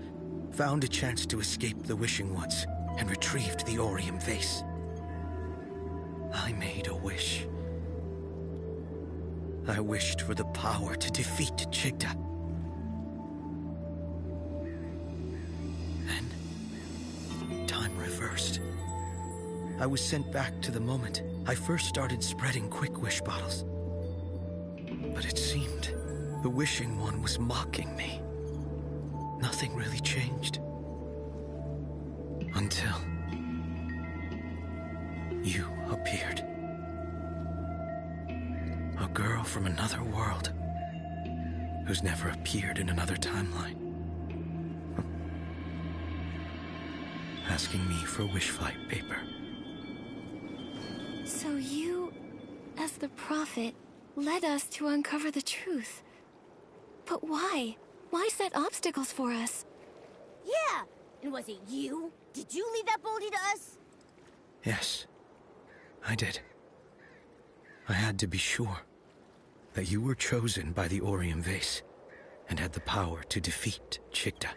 found a chance to escape the Wishing Woods, and retrieved the Orium vase. I made a wish. I wished for the power to defeat Chigda. Then, time reversed. I was sent back to the moment I first started spreading Quick Wish bottles. But it seemed the Wishing One was mocking me. Nothing really changed. Until you appeared. A girl from another world who's never appeared in another timeline. Asking me for wish fight paper. So you, as the prophet, led us to uncover the truth. But why? Why set obstacles for us? Yeah! And was it you? Did you leave that boulder to us? Yes, I did. I had to be sure that you were chosen by the Orium vase and had the power to defeat Chigda.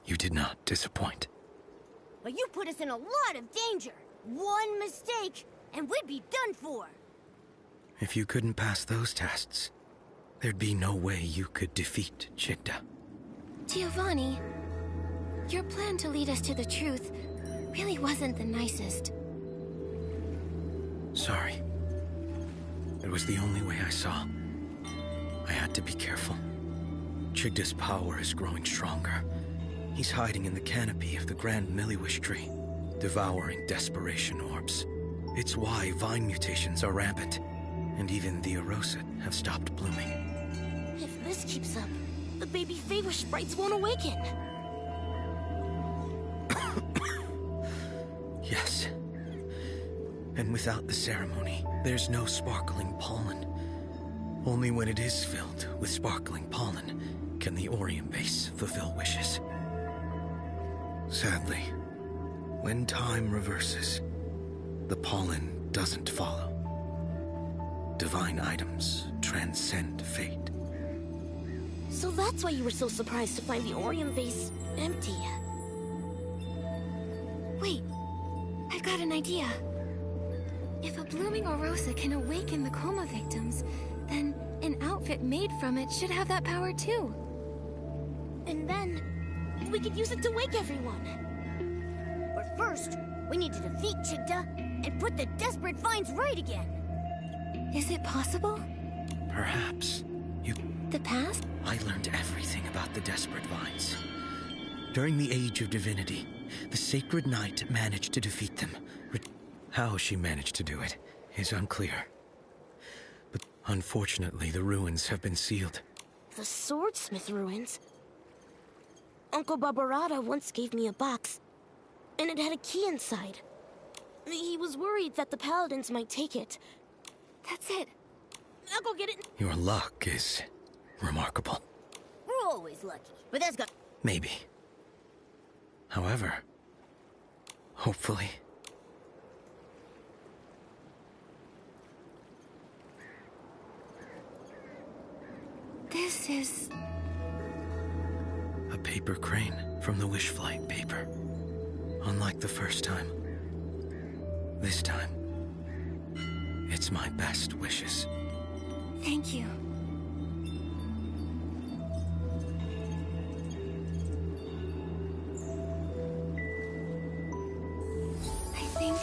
You did not disappoint. But you put us in a lot of danger. One mistake, and we'd be done for. If you couldn't pass those tests, there'd be no way you could defeat Chigda. Giovanni, your plan to lead us to the truth really wasn't the nicest. Sorry. It was the only way I saw. I had to be careful. Chigda's power is growing stronger. He's hiding in the canopy of the Grand Milliwish tree, devouring desperation orbs. It's why vine mutations are rampant, and even the Erosit have stopped blooming. If this keeps up, the baby Feywish sprites won't awaken. Yes. And without the ceremony, there's no sparkling pollen. Only when it is filled with sparkling pollen can the Orium base fulfill wishes. Sadly, when time reverses, the pollen doesn't follow. Divine items transcend fate. So that's why you were so surprised to find the Orium vase empty. Wait, I've got an idea. If a blooming Orosa can awaken the coma victims, then an outfit made from it should have that power too. And then, we could use it to wake everyone. But first, we need to defeat Chigda and put the desperate vines right again. Is it possible? Perhaps. The past? I learned everything about the desperate vines. During the Age of Divinity, the Sacred Knight managed to defeat them. How she managed to do it is unclear. But unfortunately, the ruins have been sealed. The Swordsmith ruins? Uncle Barbarata once gave me a box, and it had a key inside. He was worried that the Paladins might take it. That's it. I'll go get it. Your luck is remarkable. We're always lucky, but that's got... Maybe. However, hopefully... This is... a paper crane from the Wish Flight paper. Unlike the first time. This time, it's my best wishes. Thank you. I think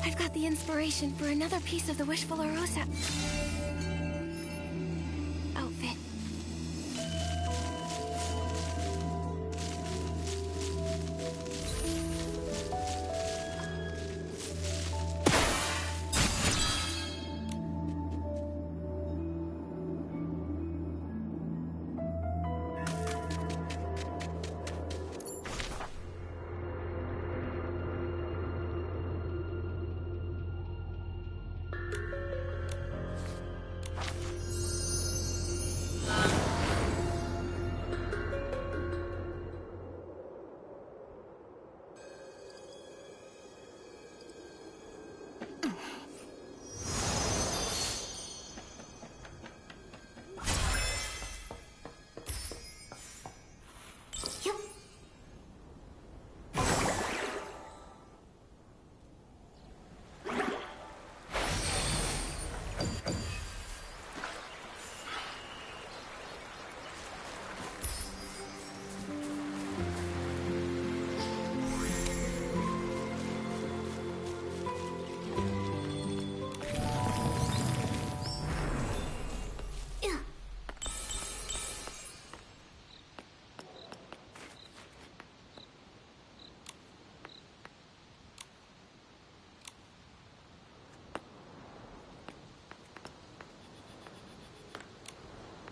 I've got the inspiration for another piece of the Wishful Orosa outfit.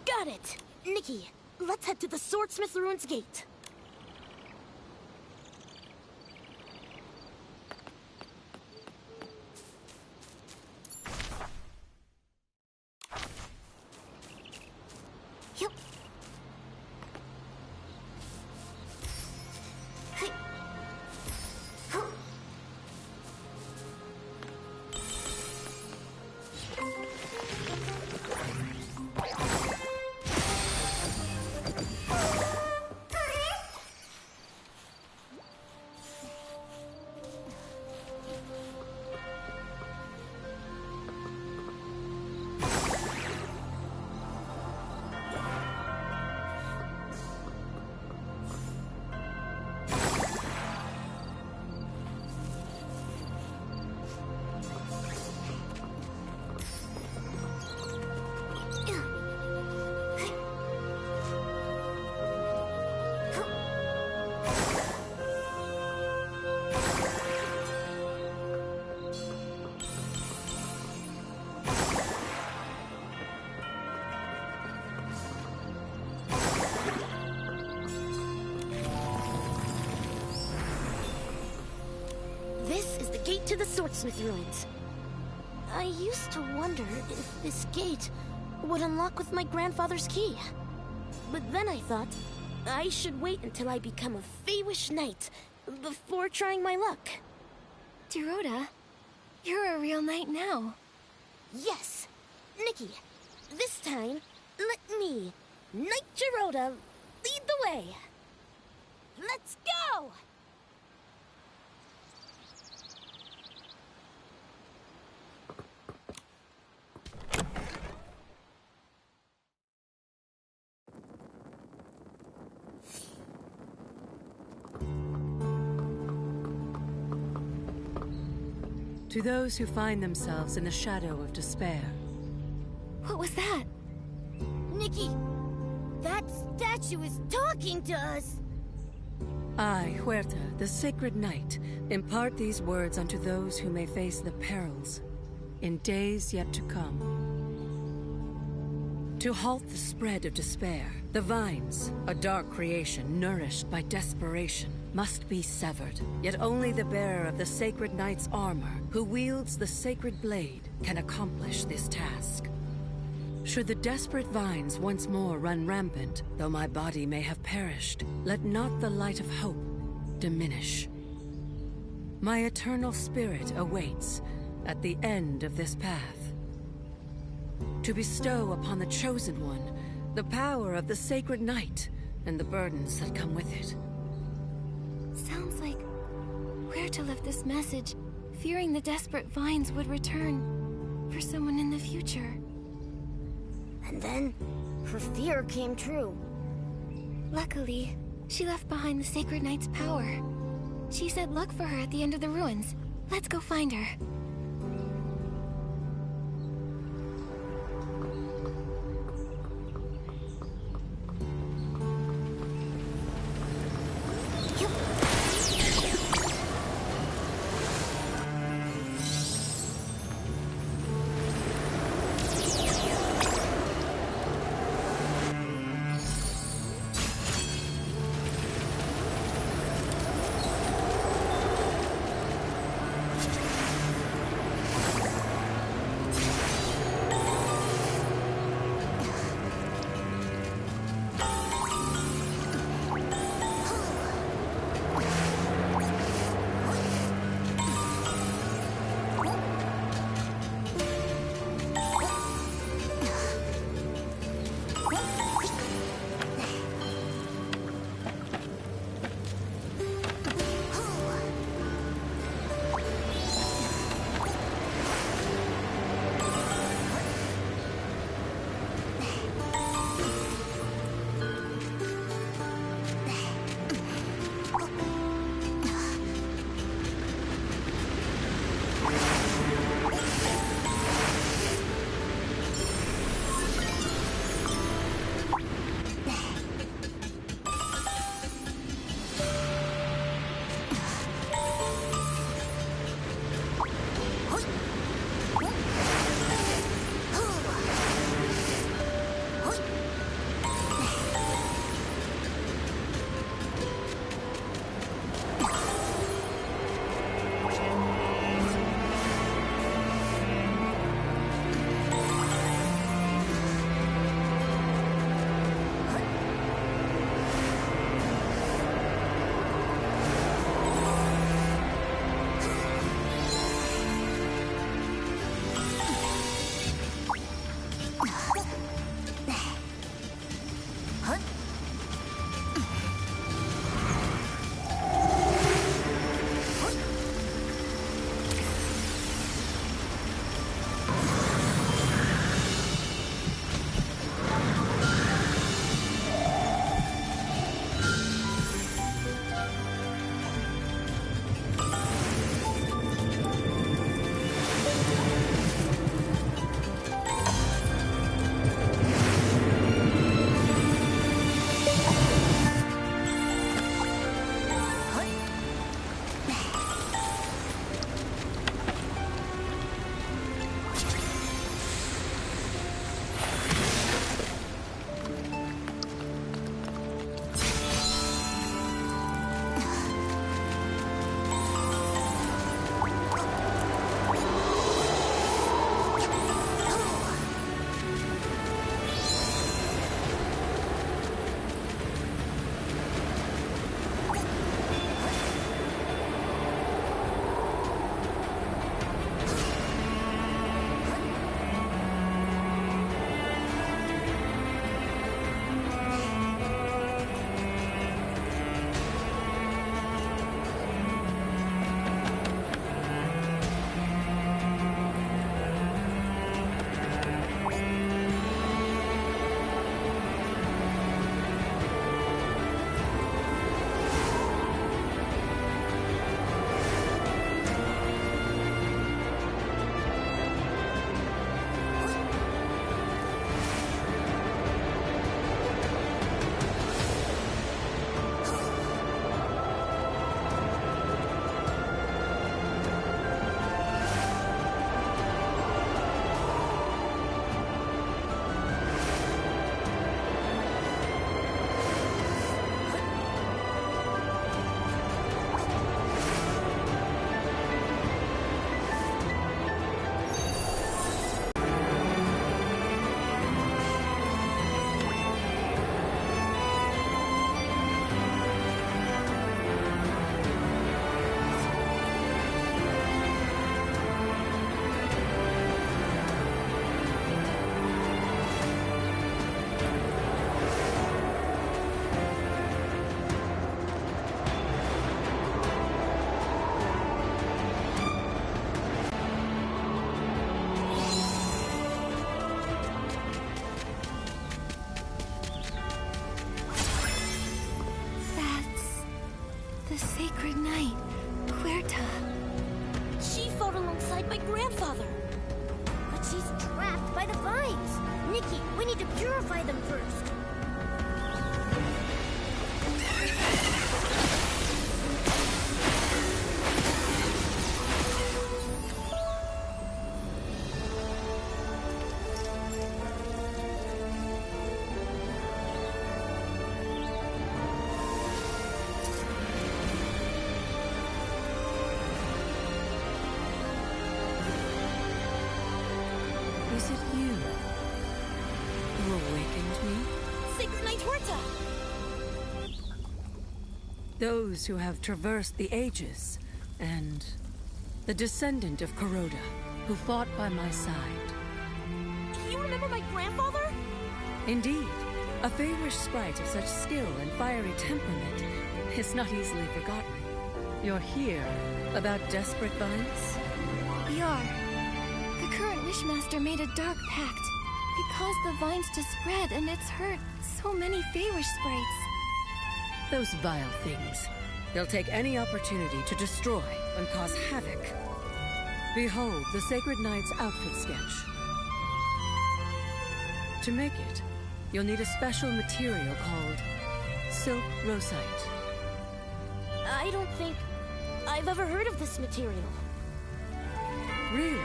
Got it! Nikki, let's head to the Swordsmith Ruins Gate. Yep. the Swordsmith Ruins. I used to wonder if this gate would unlock with my grandfather's key. But then I thought I should wait until I become a Feywish Knight before trying my luck. Dorota, you're a real knight now. Yes, Nikki, this time, let me, Knight Dorota, lead the way. Let's go! To those who find themselves in the shadow of despair. What was that? Nikki, that statue is talking to us. I, Huerta, the Sacred Knight, impart these words unto those who may face the perils in days yet to come. To halt the spread of despair, the vines, a dark creation nourished by desperation, must be severed. Yet only the bearer of the Sacred Knight's armor, who wields the sacred blade, can accomplish this task. Should the desperate vines once more run rampant, though my body may have perished, let not the light of hope diminish. My eternal spirit awaits at the end of this path, to bestow upon the Chosen One the power of the Sacred Knight and the burdens that come with it. Sounds like Huerta left this message, fearing the desperate vines would return for someone in the future. And then, her fear came true. Luckily, she left behind the Sacred Knight's power. She said luck for her at the end of the ruins. Let's go find her. Knight, Huerta. She fought alongside my grandfather. But she's trapped by the vines. Nikki, we need to purify them first. Is it you who awakened me? Sacred Knight Huerta! Those who have traversed the ages, and the descendant of Kuroda, who fought by my side. You remember my grandfather? Indeed, a Feywish sprite of such skill and fiery temperament is not easily forgotten. You're here about desperate vines? We are. The current Wishmaster made a dark pact. He caused the vines to spread, and it's hurt so many Feywish sprites. Those vile things. They'll take any opportunity to destroy and cause havoc. Behold the Sacred Knight's outfit sketch. To make it, you'll need a special material called silk rosite. I don't think I've ever heard of this material. Really?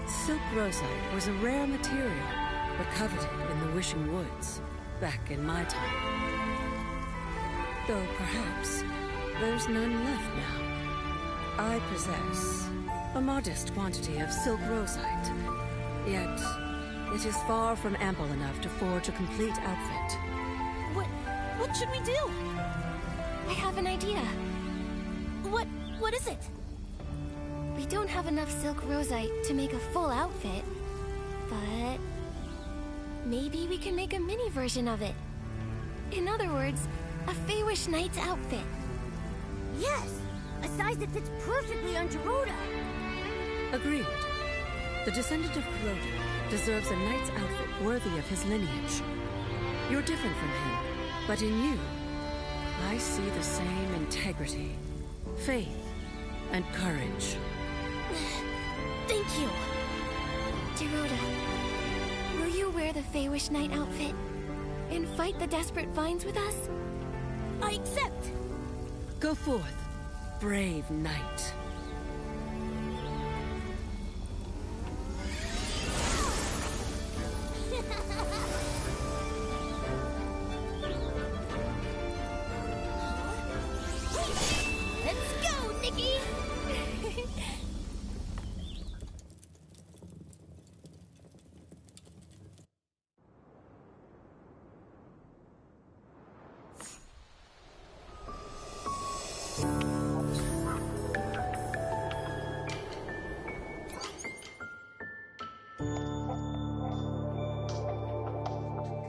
Silk rosite was a rare material, but coveted in the Wishing Woods, back in my time. Though perhaps there's none left now. I possess a modest quantity of silk rosite, yet it is far from ample enough to forge a complete outfit. What should we do? I have an idea. What is it? We don't have enough silk rosite to make a full outfit, but maybe we can make a mini version of it. In other words, a Feywish Knight's outfit. Yes! A size that fits perfectly on Geroda. Agreed. The descendant of Kuroda deserves a knight's outfit worthy of his lineage. You're different from him, but in you, I see the same integrity, faith, and courage. Thank you. Geroda, will you wear the Feywish Knight outfit and fight the desperate vines with us? I accept. Go forth, brave knight.